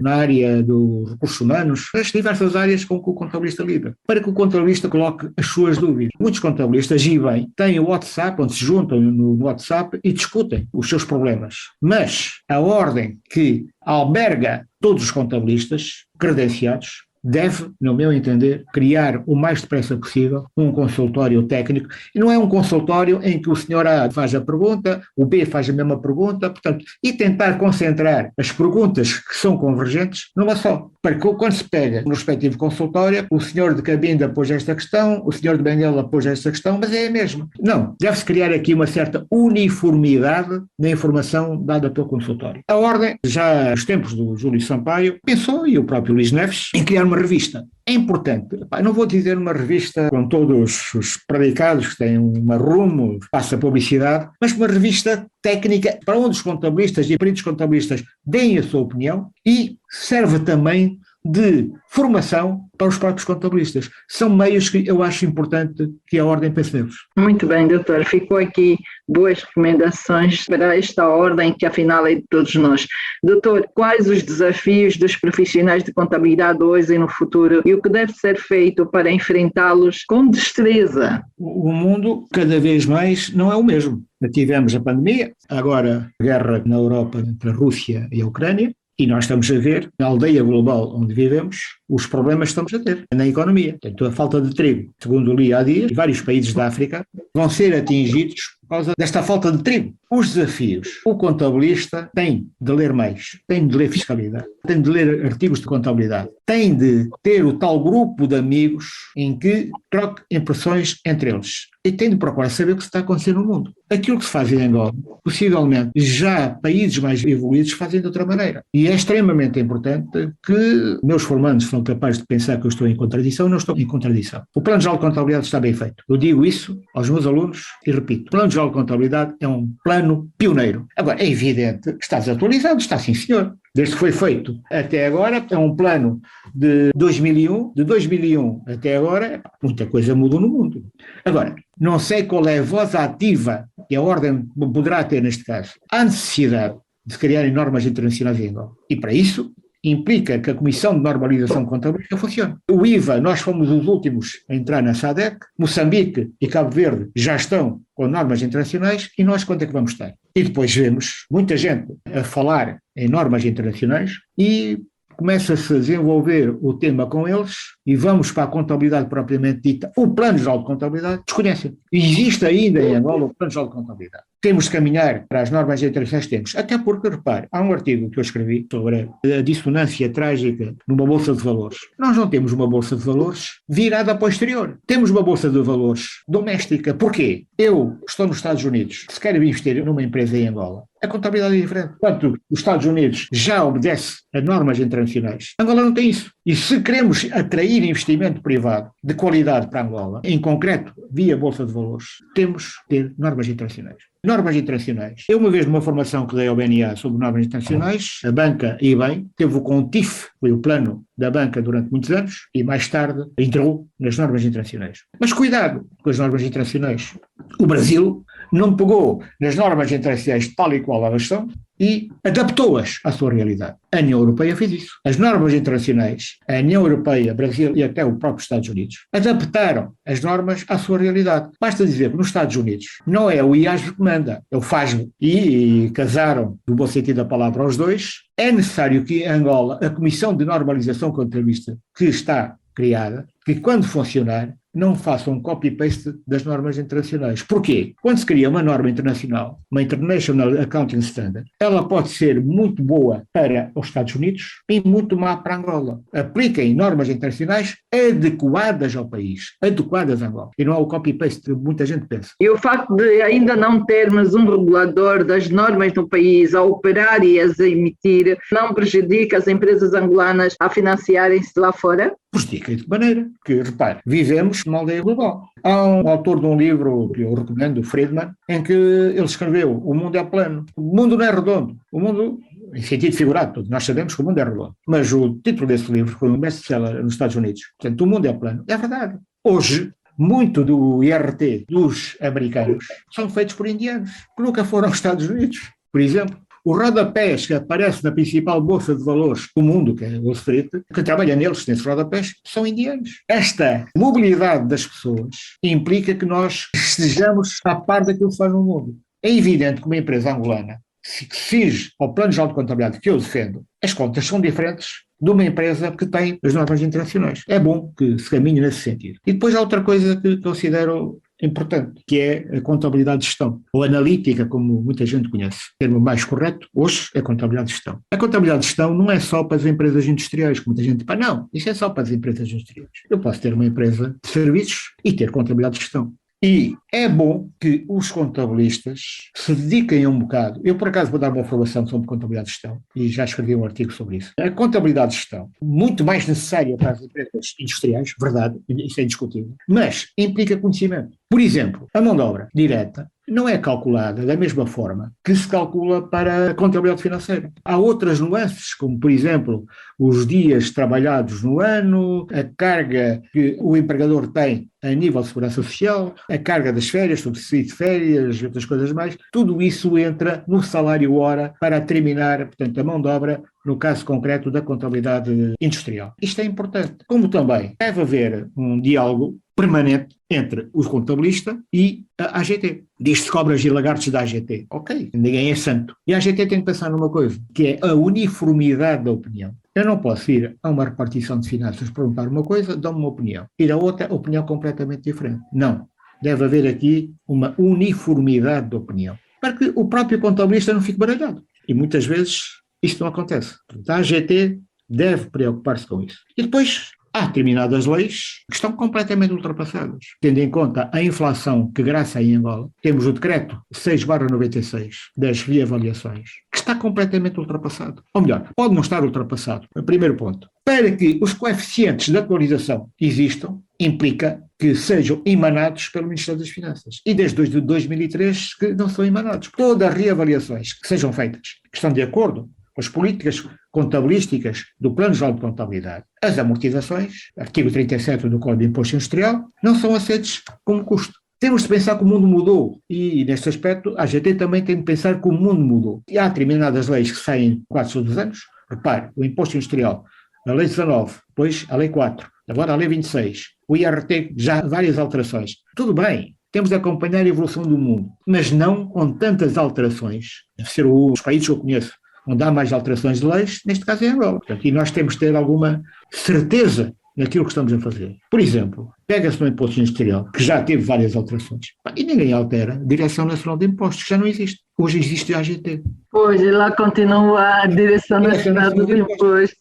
na área dos recursos humanos, as diversas áreas com que o contabilista lida, para que o contabilista coloque as suas dúvidas. Muitos contabilistas, e bem, têm o WhatsApp, onde se juntam no WhatsApp e discutem os seus problemas. Mas a ordem que alberga todos os contabilistas credenciados deve, no meu entender, criar o mais depressa possível um consultório técnico, e não é um consultório em que o senhor A faz a pergunta, o B faz a mesma pergunta, portanto, e tentar concentrar as perguntas que são convergentes numa só, para que quando se pega no respectivo consultório, o senhor de Cabinda pôs esta questão, o senhor de Benguela pôs esta questão, mas é a mesma. Não, deve-se criar aqui uma certa uniformidade na informação dada pelo consultório. A ordem, já nos tempos do Júlio Sampaio, pensou, e o próprio Luís Neves, em criar uma revista. É importante, não vou dizer uma revista com todos os predicados que têm uma rumo, passa publicidade, mas uma revista técnica para onde os contabilistas e peritos contabilistas deem a sua opinião, e serve também de formação para os próprios contabilistas. São meios que eu acho importante que a ordem pense neles. Muito bem, doutor. Ficou aqui boas recomendações para esta ordem que afinal é de todos nós. Doutor, quais os desafios dos profissionais de contabilidade hoje e no futuro, e o que deve ser feito para enfrentá-los com destreza? O mundo cada vez mais não é o mesmo. Tivemos a pandemia, agora a guerra na Europa entre a Rússia e a Ucrânia, e nós estamos a ver, na aldeia global onde vivemos, os problemas que estamos a ter na economia. Portanto, a falta de trigo, segundo li há dias, vários países da África vão ser atingidos por causa desta falta de trigo. Os desafios. O contabilista tem de ler mais, tem de ler fiscalidade, tem de ler artigos de contabilidade, tem de ter o tal grupo de amigos em que troque impressões entre eles. E tem de procurar saber o que está acontecendo no mundo. Aquilo que se faz em Angola, possivelmente já países mais evoluídos fazem de outra maneira. E é extremamente importante que meus formandos são capazes de pensar que eu estou em contradição. Não estou em contradição. O Plano Geral de Contabilidade está bem feito. Eu digo isso aos meus alunos e repito. O Plano Geral de Contabilidade é um plano pioneiro. Agora, é evidente que está desatualizado, está sim senhor. Desde que foi feito até agora, é um plano de 2001, de 2001 até agora, muita coisa mudou no mundo. Agora, não sei qual é a voz ativa que a ordem poderá ter neste caso. Há necessidade de criarem normas internacionais em Angola. E para isso, implica que a Comissão de Normalização Contabilística funcione. O IVA, nós fomos os últimos a entrar na SADC, Moçambique e Cabo Verde já estão com normas internacionais, e nós quanto é que vamos estar? E depois vemos muita gente a falar em normas internacionais e começa-se a desenvolver o tema com eles e vamos para a contabilidade propriamente dita. O Plano Geral de Contabilidade desconhecem. Existe ainda em Angola o Plano Geral de Contabilidade. Temos de caminhar para as normas internacionais, temos. Até porque, repare, há um artigo que eu escrevi sobre a dissonância trágica numa Bolsa de Valores. Nós não temos uma Bolsa de Valores virada para o exterior. Temos uma Bolsa de Valores doméstica. Porquê? Eu estou nos Estados Unidos. Se quero investir numa empresa em Angola, A contabilidade é diferente. Enquanto os Estados Unidos já obedece a normas internacionais, Angola não tem isso. E se queremos atrair investimento privado de qualidade para Angola, em concreto via Bolsa de Valores, temos que ter normas internacionais. Normas internacionais. Eu, uma vez numa formação que dei ao BNA sobre normas internacionais, a banca, e bem, teve o CONTIF, foi o plano da banca durante muitos anos, e mais tarde entrou nas normas internacionais. Mas cuidado com as normas internacionais. O Brasil não pegou nas normas internacionais tal e qual elas são e adaptou-as à sua realidade. A União Europeia fez isso. As normas internacionais, a União Europeia, Brasil e até o próprio Estados Unidos, adaptaram as normas à sua realidade. Basta dizer que nos Estados Unidos não é o IASB que manda, é o FASB. E casaram, no bom sentido da palavra, aos dois. É necessário que em Angola, a Comissão de Normalização Contabilista que está criada, que quando funcionar, não façam um copy-paste das normas internacionais. Porquê? Quando se cria uma norma internacional, uma International Accounting Standard, ela pode ser muito boa para os Estados Unidos e muito má para Angola. Apliquem normas internacionais adequadas ao país, adequadas a Angola. E não é o copy-paste que muita gente pensa. E o facto de ainda não termos um regulador das normas no país a operar e as emitir, não prejudica as empresas angolanas a financiarem-se lá fora? Prejudica de que maneira? Que, repare, vivemos numa aldeia global. Há um autor de um livro que eu recomendo, Friedman, em que ele escreveu: o mundo é plano. O mundo não é redondo. O mundo, em sentido figurado, todos nós sabemos que o mundo é redondo. Mas o título desse livro foi um best-seller nos Estados Unidos. Portanto, o mundo é plano. É verdade. Hoje, muito do IRT dos americanos são feitos por indianos, que nunca foram aos Estados Unidos, por exemplo. Os rodapés que aparecem na principal bolsa de valores do mundo, que é a Wall Street, que trabalha nesses rodapés, são indianos. Esta mobilidade das pessoas implica que nós estejamos a par daquilo que se faz no mundo. É evidente que uma empresa angolana, se fiz ao plano geral de contabilidade que eu defendo, as contas são diferentes de uma empresa que tem as normas internacionais. É bom que se caminhe nesse sentido. E depois há outra coisa que considero importante, que é a contabilidade de gestão, ou analítica, como muita gente conhece. O termo mais correto hoje é contabilidade de gestão. A contabilidade de gestão não é só para as empresas industriais, como muita gente diz, não, isso é só para as empresas industriais. Eu posso ter uma empresa de serviços e ter contabilidade de gestão. E é bom que os contabilistas se dediquem um bocado. Eu, por acaso, vou dar uma formação sobre contabilidade de gestão e já escrevi um artigo sobre isso. A contabilidade de gestão, muito mais necessária para as empresas industriais, verdade, isso é indiscutível, mas implica conhecimento. Por exemplo, a mão de obra direta não é calculada da mesma forma que se calcula para a contabilidade financeira. Há outras nuances, como, por exemplo, os dias trabalhados no ano, a carga que o empregador tem a nível de segurança social, a carga das férias, subsídio de férias e outras coisas mais. Tudo isso entra no salário hora para terminar, portanto, a mão de obra, no caso concreto da contabilidade industrial. Isto é importante. Como também deve haver um diálogo permanente entre o contabilista e a AGT. Diz-se cobras e lagartos da AGT. Ok, ninguém é santo. E a AGT tem que pensar numa coisa, que é a uniformidade da opinião. Eu não posso ir a uma repartição de finanças perguntar uma coisa, dar uma opinião. Ir a outra, opinião completamente diferente. Não. Deve haver aqui uma uniformidade de opinião. Para que o próprio contabilista não fique baralhado. E muitas vezes isto não acontece. Portanto, a AGT deve preocupar-se com isso. E depois há determinadas leis que estão completamente ultrapassadas. Tendo em conta a inflação que graça em Angola, temos o decreto 6/96 das reavaliações, que está completamente ultrapassado. Ou melhor, pode não estar ultrapassado. O primeiro ponto. Para que os coeficientes de atualização existam, implica que sejam emanados pelo Ministério das Finanças. E desde 2003 que não são emanados. Todas as reavaliações que sejam feitas, que estão de acordo com as políticas contabilísticas do Plano Geral de Contabilidade, as amortizações, artigo 37 do Código de Imposto Industrial, não são aceitos como custo. Temos de pensar que o mundo mudou e, neste aspecto, a AGT também tem de pensar que o mundo mudou. E há determinadas leis que saem 4 dos anos. Repare, o Imposto Industrial, a Lei 19, depois a Lei 4, agora a Lei 26, o IRT, já várias alterações. Tudo bem, temos de acompanhar a evolução do mundo, mas não com tantas alterações. Deve ser os países que eu conheço onde há mais alterações de leis, neste caso é Angola. Portanto, e nós temos de ter alguma certeza naquilo que estamos a fazer. Por exemplo, pega-se no imposto industrial, que já teve várias alterações, e ninguém altera a Direção Nacional de Impostos, que já não existe. Hoje existe a AGT. Pois, e lá continua a Direção Nacional dos Impostos.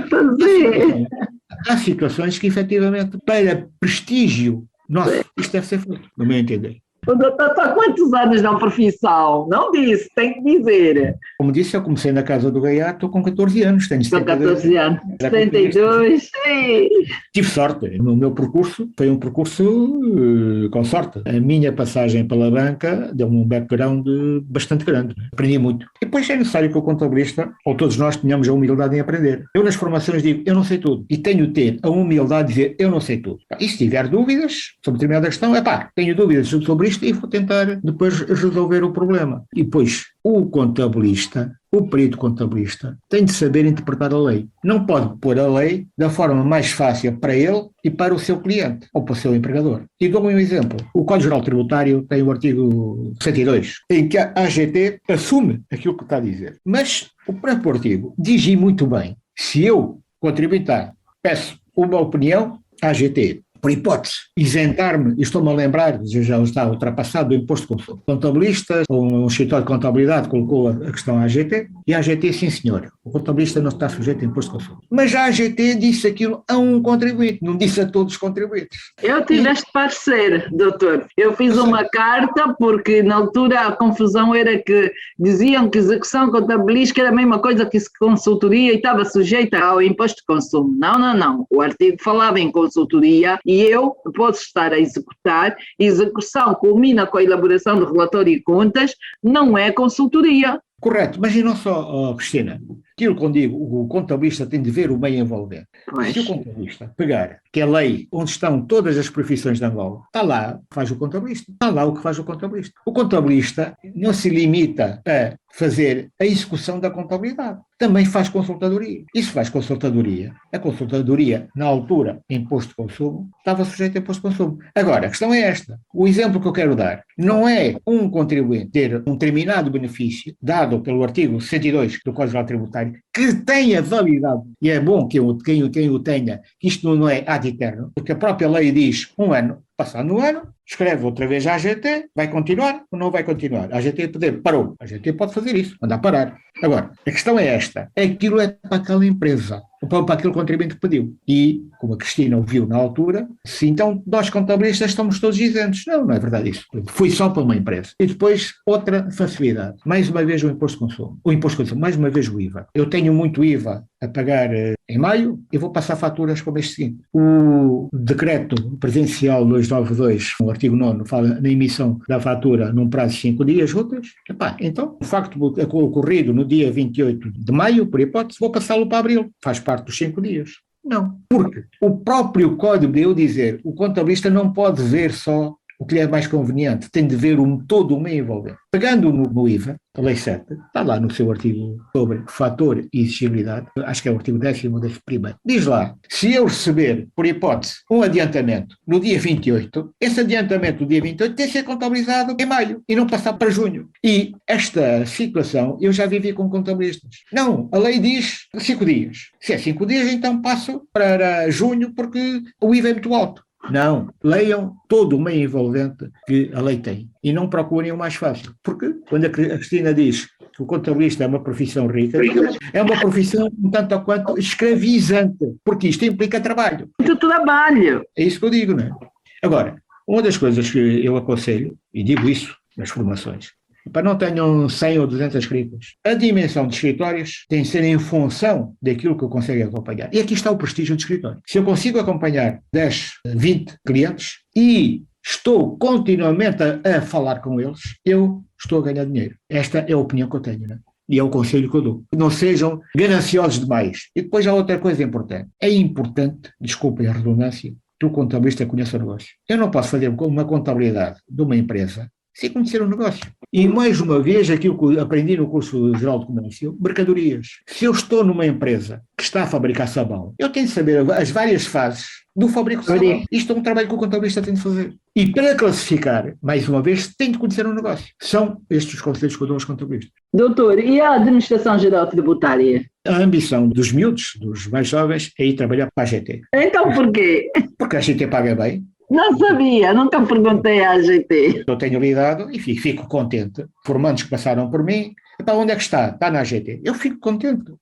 Fazer! Há situações que, efetivamente, para prestígio nosso, isto deve ser feito, no meu entender. O doutor está há quantos anos na profissão? Não disse, tem que dizer. Como disse, eu comecei na Casa do Gaiato, estou com 14 anos, tenho Com 72. 14 anos. 72, sim. Tive sorte, no meu percurso, foi um percurso com sorte. A minha passagem pela banca deu-me um background bastante grande, aprendi muito. E depois é necessário que o contabilista, ou todos nós, tenhamos a humildade em aprender. Eu nas formações digo, eu não sei tudo, e tenho de ter a humildade de dizer, eu não sei tudo. E se tiver dúvidas sobre determinada questão, tenho dúvidas sobre isto e vou tentar depois resolver o problema. E depois, o contabilista, o perito contabilista, tem de saber interpretar a lei. Não pode pôr a lei da forma mais fácil para ele e para o seu cliente, ou para o seu empregador. E dou um exemplo. O Código Geral Tributário tem o artigo 102, em que a AGT assume aquilo que está a dizer. Mas o próprio artigo diz muito bem, se eu, contribuinte, peço uma opinião à AGT, por hipótese, isentar-me, e estou-me a lembrar, já está ultrapassado, do imposto de consumo. Contabilistas, ou um escritório de contabilidade colocou a questão à AGT, e a AGT, sim senhor, o contabilista não está sujeito a imposto de consumo. Mas a AGT disse aquilo a um contribuinte, não disse a todos os contribuintes. Eu tive este parecer, doutor. Eu fiz uma carta, porque na altura a confusão era que diziam que execução contabilística era a mesma coisa que consultoria e estava sujeita ao imposto de consumo. Não. O artigo falava em consultoria, e eu posso estar a executar, execução culmina com a elaboração do relatório e contas, não é consultoria. Correto, mas e não só, Cristina, aquilo que eu digo, o contabilista tem de ver o meio envolvente. Pois. Se o contabilista pegar, que é a lei onde estão todas as profissões de Angola, está lá o que faz o contabilista, está lá o que faz o contabilista. O contabilista não se limita a fazer a execução da contabilidade, também faz consultadoria. E se faz consultadoria, a consultadoria, na altura, imposto de consumo, estava sujeito a imposto de consumo. Agora, a questão é esta, o exemplo que eu quero dar, não é um contribuinte ter um determinado benefício dado pelo artigo 102 do Código Geral Tributário, que tenha validade, e é bom que quem o tenha, que isto não é ad eterno, porque a própria lei diz 1 ano, passado um ano, escreve outra vez à AGT, vai continuar ou não vai continuar? A AGT parou. A AGT pode fazer isso, mandar parar. Agora, a questão é esta, aquilo é para aquela empresa, para aquele contribuinte que pediu. E, como a Cristina ouviu na altura, se então nós contabilistas estamos todos isentos. Não é verdade isso. Foi só para uma empresa. E depois, outra facilidade. Mais uma vez o imposto de consumo. O imposto de consumo, mais uma vez o IVA. Eu tenho muito IVA a pagar em maio e vou passar faturas para o mês seguinte. O decreto presidencial 292, o artigo 9, fala na emissão da fatura num prazo de 5 dias úteis. Então, o facto ocorrido no dia 28 de maio, por hipótese, vou passá-lo para abril. Faz parte dos 5 dias. Não, porque o próprio código deu dizer, o contabilista não pode ver só o que lhe é mais conveniente, tem de ver todo o meio envolvente. Pegando no IVA, a Lei 7, está lá no seu artigo sobre fator e exigibilidade, acho que é o artigo 10º ou 11º, diz lá, se eu receber, por hipótese, um adiantamento no dia 28, esse adiantamento do dia 28 tem de ser contabilizado em maio e não passar para junho. E esta situação eu já vivi com contabilistas. Não, a lei diz 5 dias. Se é 5 dias, então passo para junho porque o IVA é muito alto. Não, leiam todo o meio envolvente que a lei tem e não procurem o mais fácil, porque quando a Cristina diz que o contabilista é uma profissão rica, é uma profissão um tanto ou quanto escravizante, porque isto implica trabalho. Muito trabalho. É isso que eu digo, não é? Agora, uma das coisas que eu aconselho, e digo isso nas formações, para não tenham 100 ou 200 escritas. A dimensão de escritórios tem de ser em função daquilo que eu consigo acompanhar. E aqui está o prestígio do escritório. Se eu consigo acompanhar 10, 20 clientes e estou continuamente a falar com eles, eu estou a ganhar dinheiro. Esta é a opinião que eu tenho, né? E é o conselho que eu dou. Não sejam gananciosos demais. E depois há outra coisa importante. É importante, desculpem a redundância, que o contabilista conheça o negócio. Eu não posso fazer uma contabilidade de uma empresa sem conhecer o negócio. E mais uma vez, aquilo que eu aprendi no curso geral de comércio, mercadorias. Se eu estou numa empresa que está a fabricar sabão, eu tenho de saber as várias fases do fabrico de sabão. Isto é um trabalho que o contabilista tem de fazer. E para classificar, mais uma vez, tem de conhecer o negócio. São estes os conselhos que eu dou aos contabilistas. Doutor, e a Administração Geral Tributária? A ambição dos miúdos, dos mais jovens, é ir trabalhar para a AGT. Então porquê? Porque a AGT paga bem. Não sabia, nunca perguntei à AGT. Eu tenho lidado e fico contente. Formandos que passaram por mim, para onde é que está? Está na AGT. Eu fico contente.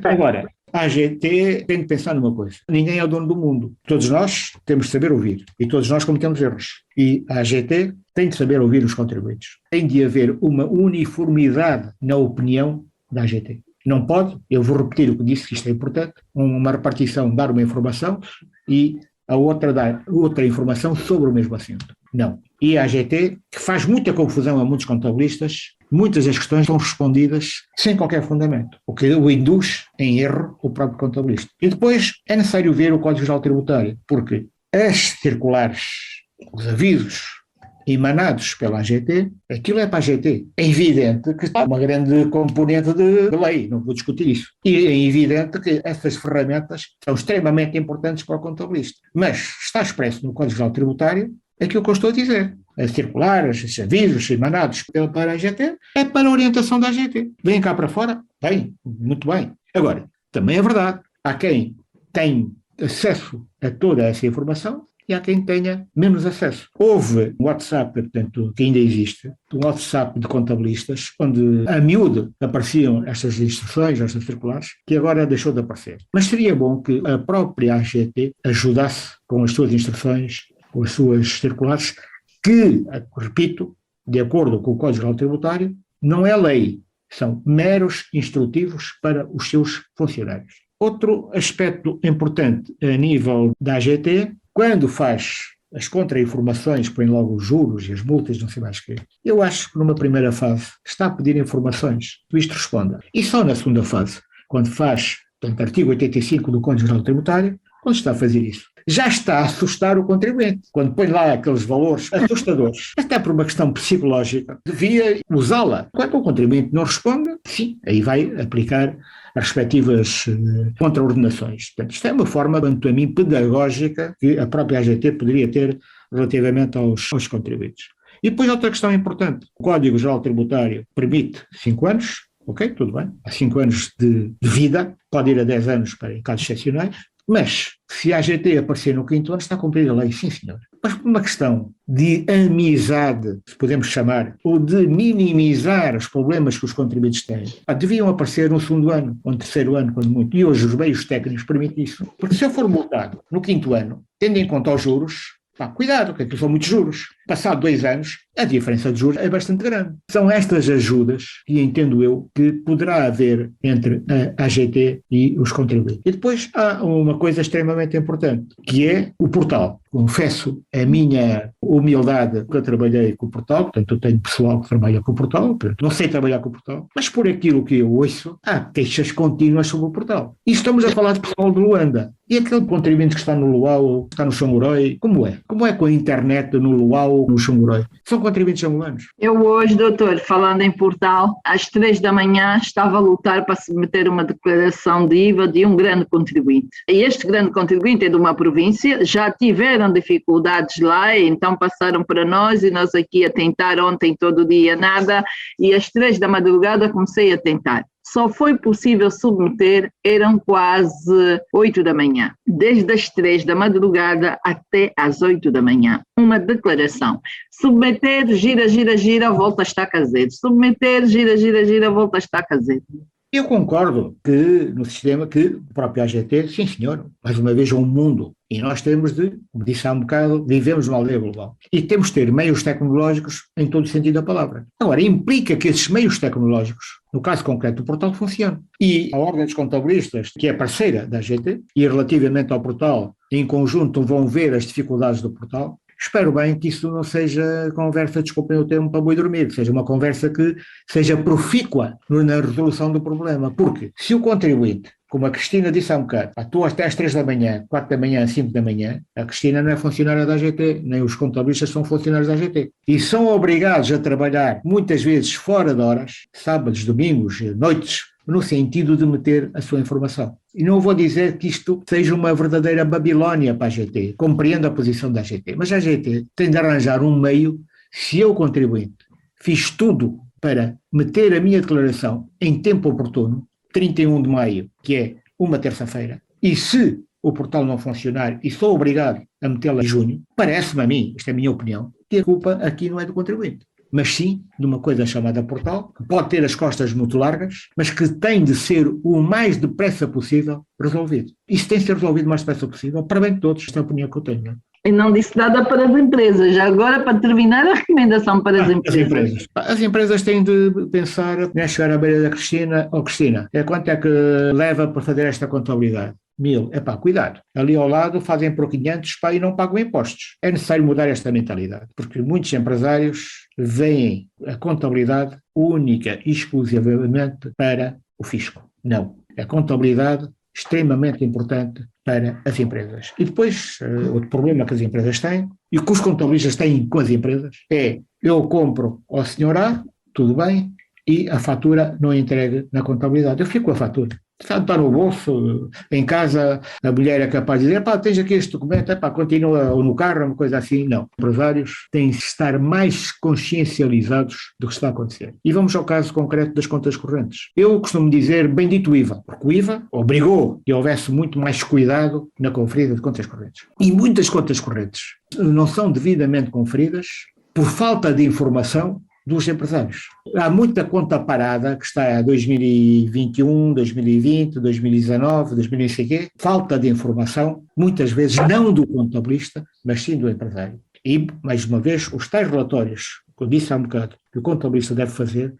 Agora, A AGT tem de pensar numa coisa: ninguém é o dono do mundo. Todos nós temos de saber ouvir e todos nós cometemos erros. E a AGT tem de saber ouvir os contribuintes. Tem de haver uma uniformidade na opinião da AGT. Não pode, eu vou repetir o que disse, que isto é importante, uma repartição dar uma informação e a outra dar outra informação sobre o mesmo assunto. Não. E a AGT, que faz muita confusão a muitos contabilistas, muitas das questões são respondidas sem qualquer fundamento, o que o induz em erro o próprio contabilista. E depois é necessário ver o Código Geral Tributário, porque as circulares, os avisos emanados pela AGT, aquilo é para a AGT. É evidente que está uma grande componente de lei, não vou discutir isso. E é evidente que essas ferramentas são extremamente importantes para o contabilista. Mas está expresso no Código Geral Tributário aquilo que eu estou a dizer. As circulares, os avisos emanados para a AGT, é para a orientação da AGT. Vêm cá para fora? Bem, muito bem. Agora, também é verdade, há quem tem acesso a toda essa informação e há quem tenha menos acesso. Houve um WhatsApp, portanto, que ainda existe, um WhatsApp de contabilistas, onde a miúdo apareciam estas instruções, estas circulares, que agora deixou de aparecer. Mas seria bom que a própria AGT ajudasse com as suas instruções, com as suas circulares, que, repito, de acordo com o Código Geral Tributário, não é lei, são meros instrutivos para os seus funcionários. Outro aspecto importante a nível da AGT, quando faz as contra-informações, põe logo os juros e as multas, não sei mais o quê. Eu acho que numa primeira fase está a pedir informações, que isto responda. E só na segunda fase, quando faz, portanto, artigo 85 do Código Geral Tributário, quando está a fazer isso, já está a assustar o contribuinte. Quando põe lá aqueles valores assustadores, até por uma questão psicológica, devia usá-la. Quando o contribuinte não responde, sim, aí vai aplicar as respectivas contraordenações. Portanto, isto é uma forma, quanto a mim, pedagógica que a própria AGT poderia ter relativamente aos contribuintes. E depois outra questão importante. O Código Geral Tributário permite 5 anos, ok, tudo bem, há 5 anos de vida, pode ir a 10 anos para em casos excepcionais, mas se a AGT aparecer no 5º ano está a cumprir a lei, sim senhor. Mas por uma questão de amizade, se podemos chamar, ou de minimizar os problemas que os contribuintes têm, deviam aparecer no 2º ano, ou no 3º ano, quando muito. E hoje os meios técnicos permitem isso. Porque se eu for multado no 5º ano, tendo em conta os juros, cuidado, que aquilo são muitos juros. Passado 2 anos, a diferença de juros é bastante grande. São estas ajudas que entendo eu que poderá haver entre a AGT e os contribuintes. E depois há uma coisa extremamente importante, que é o portal. Confesso a minha humildade que eu trabalhei com o portal, portanto eu tenho pessoal que trabalha com o portal, portanto não sei trabalhar com o portal, mas por aquilo que eu ouço, há queixas contínuas sobre o portal. E estamos a falar de pessoal de Luanda. E aquele contribuinte que está no Luau, que está no Xangoroi, como é? Como é com a internet no Luau ou no Xangoroi? São contribuintes angolanos. Eu hoje, doutor, falando em portal, às 3 da manhã estava a lutar para submeter uma declaração de IVA de um grande contribuinte. E este grande contribuinte é de uma província, já tiveram dificuldades lá, então passaram para nós e nós aqui a tentar ontem todo dia nada, e às 3 da madrugada comecei a tentar. Só foi possível submeter, eram quase 8 da manhã, desde as 3 da madrugada até às 8 da manhã. Uma declaração. Submeter, gira, volta a estar caseiro. Submeter, gira, volta a estar caseiro. Eu concordo que no sistema que o próprio AGT, sim senhor, mais uma vez é um mundo. E nós temos de, como disse há um bocado, vivemos numa aldeia global. E temos de ter meios tecnológicos em todo o sentido da palavra. Agora, implica que esses meios tecnológicos, no caso concreto do portal, funcionem. E a Ordem dos Contabilistas, que é parceira da AGT, e relativamente ao portal, em conjunto vão ver as dificuldades do portal. Espero bem que isso não seja conversa, desculpem o termo, para boi dormir, que seja uma conversa que seja profícua na resolução do problema. Porque se o contribuinte, como a Cristina disse há um bocado, estou até às 3 da manhã, 4 da manhã, 5 da manhã, a Cristina não é funcionária da AGT, nem os contabilistas são funcionários da AGT. E são obrigados a trabalhar muitas vezes fora de horas, sábados, domingos, noites, no sentido de meter a sua informação. E não vou dizer que isto seja uma verdadeira Babilónia para a AGT, compreendo a posição da AGT, mas a AGT tem de arranjar um meio, se eu contribuinte fiz tudo para meter a minha declaração em tempo oportuno, 31 de maio, que é uma terça-feira, e se o portal não funcionar e sou obrigado a metê-la em junho, parece-me a mim, esta é a minha opinião, que a culpa aqui não é do contribuinte, mas sim de uma coisa chamada portal, que pode ter as costas muito largas, mas que tem de ser o mais depressa possível resolvido. Isso tem de ser resolvido o mais depressa possível, para bem de todos, esta é a opinião que eu tenho. Não é? E não disse nada para as empresas. Já agora, para terminar, a recomendação para as empresas. As empresas têm de pensar, chegar à beira da Cristina, Cristina, quanto é que leva para fazer esta contabilidade? 1000. Cuidado. Ali ao lado fazem por 500 e não pagam impostos. É necessário mudar esta mentalidade, porque muitos empresários veem a contabilidade única e exclusivamente para o fisco. Não. A contabilidade extremamente importante para as empresas. E depois, outro problema que as empresas têm, e que os contabilistas têm com as empresas, é: eu compro ao senhor A, tudo bem, e a fatura não é entregue na contabilidade. Eu fico com a fatura. Está no bolso, em casa, a mulher é capaz de dizer: tens aqui este documento, continua, ou no carro, uma coisa assim. Não. Os empresários têm de estar mais consciencializados do que está a acontecer. E vamos ao caso concreto das contas correntes. Eu costumo dizer bendito o IVA, porque o IVA obrigou que houvesse muito mais cuidado na conferida de contas correntes. E muitas contas correntes não são devidamente conferidas por falta de informação dos empresários. Há muita conta parada que está a 2021, 2020, 2019, 2020, falta de informação, muitas vezes não do contabilista, mas sim do empresário. E, mais uma vez, os tais relatórios, que eu disse há um bocado, que o contabilista deve fazer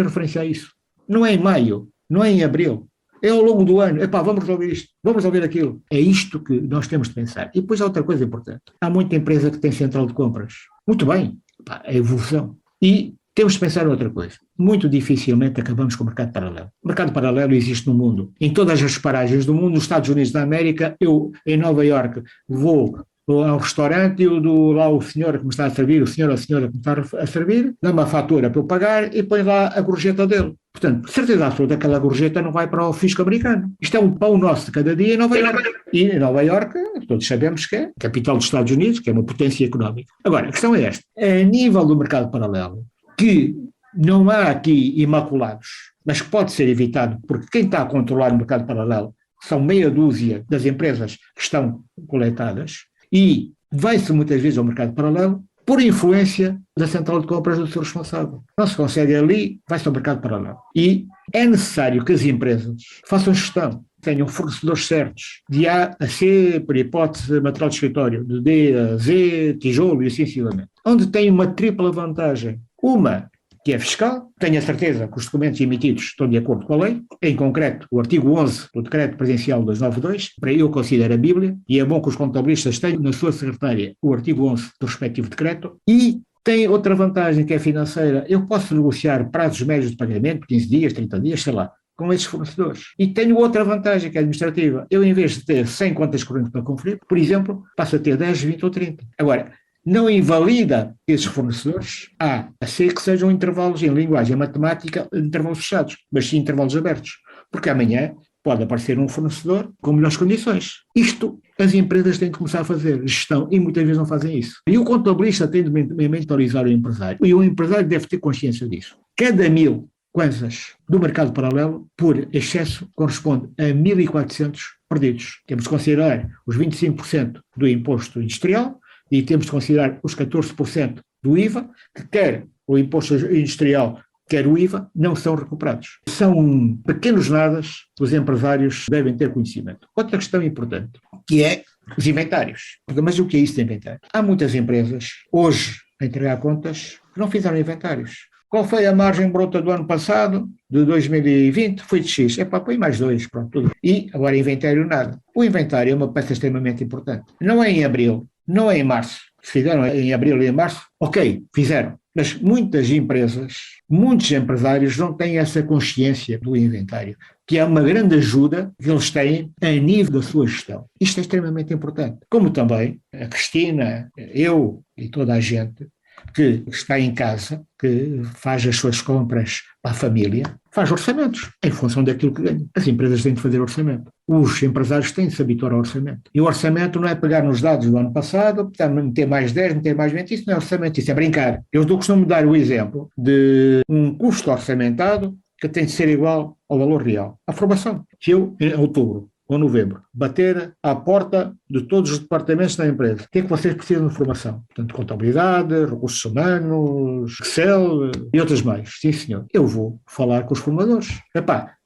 referência a isso. Não é em maio, não é em abril, é ao longo do ano. Vamos resolver isto, vamos resolver aquilo. É isto que nós temos de pensar. E depois há outra coisa importante. Há muita empresa que tem central de compras. Muito bem, é evolução. E temos de pensar em outra coisa. Muito dificilmente acabamos com o mercado paralelo. O mercado paralelo existe no mundo. Em todas as paragens do mundo, nos Estados Unidos da América, eu, em Nova Iorque, vou a um restaurante e eu dou lá o senhor que me está a servir, o senhor ou a senhora que me está a servir, dá uma fatura para eu pagar e põe lá a gorjeta dele. Portanto, certeza absoluta que aquela gorjeta não vai para o fisco americano. Isto é um pão nosso de cada dia em Nova Iorque. E em Nova Iorque, todos sabemos que é a capital dos Estados Unidos, que é uma potência económica. Agora, a questão é esta. A nível do mercado paralelo, que não há aqui imaculados, mas que pode ser evitado, porque quem está a controlar o mercado paralelo são meia dúzia das empresas que estão coletadas, e vai-se muitas vezes ao mercado paralelo por influência da central de compras do seu responsável. Não se consegue ali, vai-se ao mercado paralelo. E é necessário que as empresas façam gestão, tenham fornecedores certos, de A a C, por hipótese, material de escritório, de D a Z, tijolo e assim sucessivamente. Onde tem uma tripla vantagem. Uma, que é fiscal, tenho a certeza que os documentos emitidos estão de acordo com a lei, em concreto o artigo 11 do Decreto Presidencial 292, para eu considero a Bíblia, e é bom que os contabilistas tenham na sua secretária o artigo 11 do respectivo decreto, e tem outra vantagem que é financeira: eu posso negociar prazos médios de pagamento, 15 dias, 30 dias, sei lá, com esses fornecedores. E tenho outra vantagem que é administrativa: eu, em vez de ter 100 contas correntes para conferir, por exemplo, passo a ter 10, 20 ou 30. Agora, não invalida esses fornecedores A a C que sejam intervalos em linguagem matemática, intervalos fechados, mas sim intervalos abertos, porque amanhã pode aparecer um fornecedor com melhores condições. Isto as empresas têm de começar a fazer gestão e muitas vezes não fazem isso. E o contabilista tem de mentalizar o empresário, e o empresário deve ter consciência disso. Cada 1000 kwanzas do mercado paralelo, por excesso, corresponde a 1.400 perdidos. Temos de considerar os 25% do imposto industrial, e temos de considerar os 14% do IVA, que quer o imposto industrial, quer o IVA, não são recuperados. São pequenos nadas que os empresários devem ter conhecimento. Outra questão importante, que é os inventários. Mas o que é isso de inventário? Há muitas empresas, hoje, a entregar contas, que não fizeram inventários. Qual foi a margem bruta do ano passado, de 2020? Foi de X. Põe mais 2, pronto, tudo. E agora inventário nada. O inventário é uma peça extremamente importante. Não é em abril, não é em março. Se fizeram em abril e em março, ok, fizeram. Mas muitas empresas, muitos empresários não têm essa consciência do inventário, que é uma grande ajuda que eles têm a nível da sua gestão. Isto é extremamente importante. Como também a Cristina, eu e toda a gente que está em casa, que faz as suas compras para a família, faz orçamentos em função daquilo que ganha. As empresas têm de fazer orçamento. Os empresários têm de se habituar ao orçamento. E o orçamento não é pegar nos dados do ano passado, meter mais 10, meter mais 20, isso não é orçamento, isso é brincar. Eu costumo dar o exemplo de um custo orçamentado que tem de ser igual ao valor real. A formação. Se eu, em outubro, ou novembro, bater à porta de todos os departamentos da empresa. O que é que vocês precisam de formação? Portanto, contabilidade, recursos humanos, Excel e outras mais. Sim, senhor. Eu vou falar com os formadores.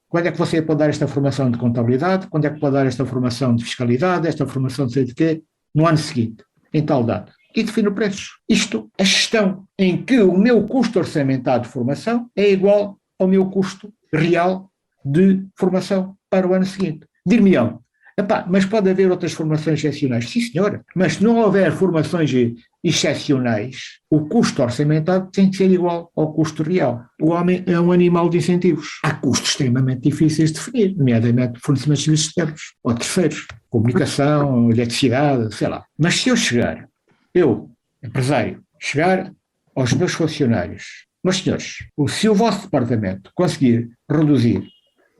Quando é que você pode dar esta formação de contabilidade? Quando é que pode dar esta formação de fiscalidade? Esta formação de sei de quê? No ano seguinte, em tal data. E define o preço. Isto, a gestão em que o meu custo orçamentado de formação é igual ao meu custo real de formação para o ano seguinte. Dir-me-ão, mas pode haver outras formações excepcionais. Sim, senhora, mas se não houver formações excepcionais, o custo orçamentado tem que ser igual ao custo real. O homem é um animal de incentivos. Há custos extremamente difíceis de definir, nomeadamente fornecimento de serviços externos ou terceiros, comunicação, eletricidade, sei lá. Mas se eu, empresário, chegar aos meus funcionários, meus senhores, se o vosso departamento conseguir reduzir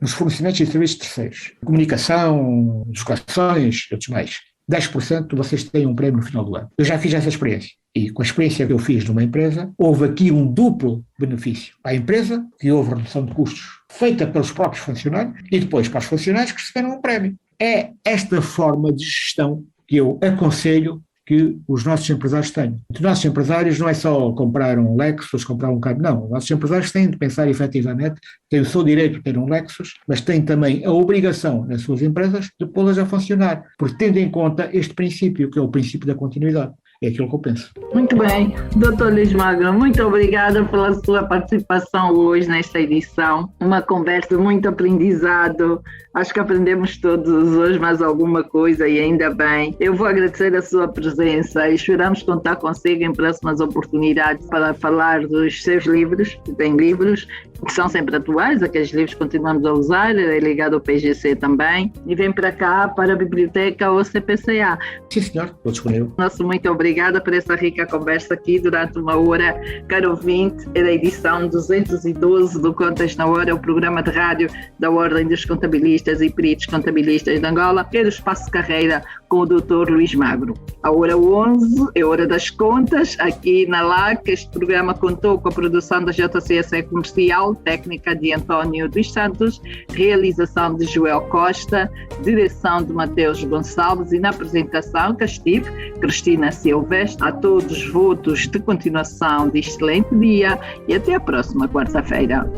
nos fornecimentos de serviços terceiros, comunicação, deslocações, outros mais, 10%, vocês têm um prémio no final do ano. Eu já fiz essa experiência. E com a experiência que eu fiz numa empresa, houve aqui um duplo benefício. Para a empresa, que houve redução de custos feita pelos próprios funcionários, e depois para os funcionários que receberam um prémio. É esta forma de gestão que eu aconselho que os nossos empresários tenham. Os nossos empresários não é só comprar um Lexus, comprar um carro, não. Os nossos empresários têm de pensar efetivamente, têm o seu direito de ter um Lexus, mas têm também a obrigação nas suas empresas de pô-las a funcionar, porque tendo em conta este princípio, que é o princípio da continuidade. É aquilo que eu penso. Muito bem. Dr. Luís Magro, muito obrigada pela sua participação hoje nesta edição. Uma conversa, muito aprendizado. Acho que aprendemos todos hoje mais alguma coisa e ainda bem. Eu vou agradecer a sua presença e esperamos contar consigo em próximas oportunidades para falar dos seus livros, que têm livros que são sempre atuais, aqueles livros que continuamos a usar, é ligado ao PGC também, e vem para cá, para a biblioteca ou CPCA. Sim, senhor, estou disponível. Nosso muito obrigada por essa rica conversa aqui durante uma hora. Caro ouvinte, é da edição 212 do Contas na Hora, o programa de rádio da Ordem dos Contabilistas e Peritos Contabilistas de Angola, que é do Espaço de Carreira com o Dr. Luís Magro. A hora 11 é a hora das contas, aqui na LAC. Este programa contou com a produção da JCSE Comercial, técnica de António dos Santos, realização de Joel Costa, direção de Mateus Gonçalves e na apresentação que estive, Cristina Silvestre. A todos votos de continuação de excelente dia e até a próxima quarta-feira.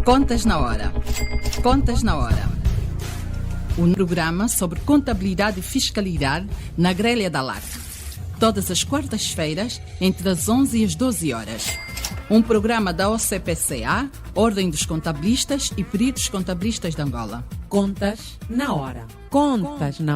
Contas na Hora. Contas na Hora. Um programa sobre contabilidade e fiscalidade na grelha da LAC. Todas as quartas-feiras, entre as 11 e as 12 horas. Um programa da OCPCA, Ordem dos Contabilistas e Peritos Contabilistas de Angola. Contas na Hora. Contas na Hora.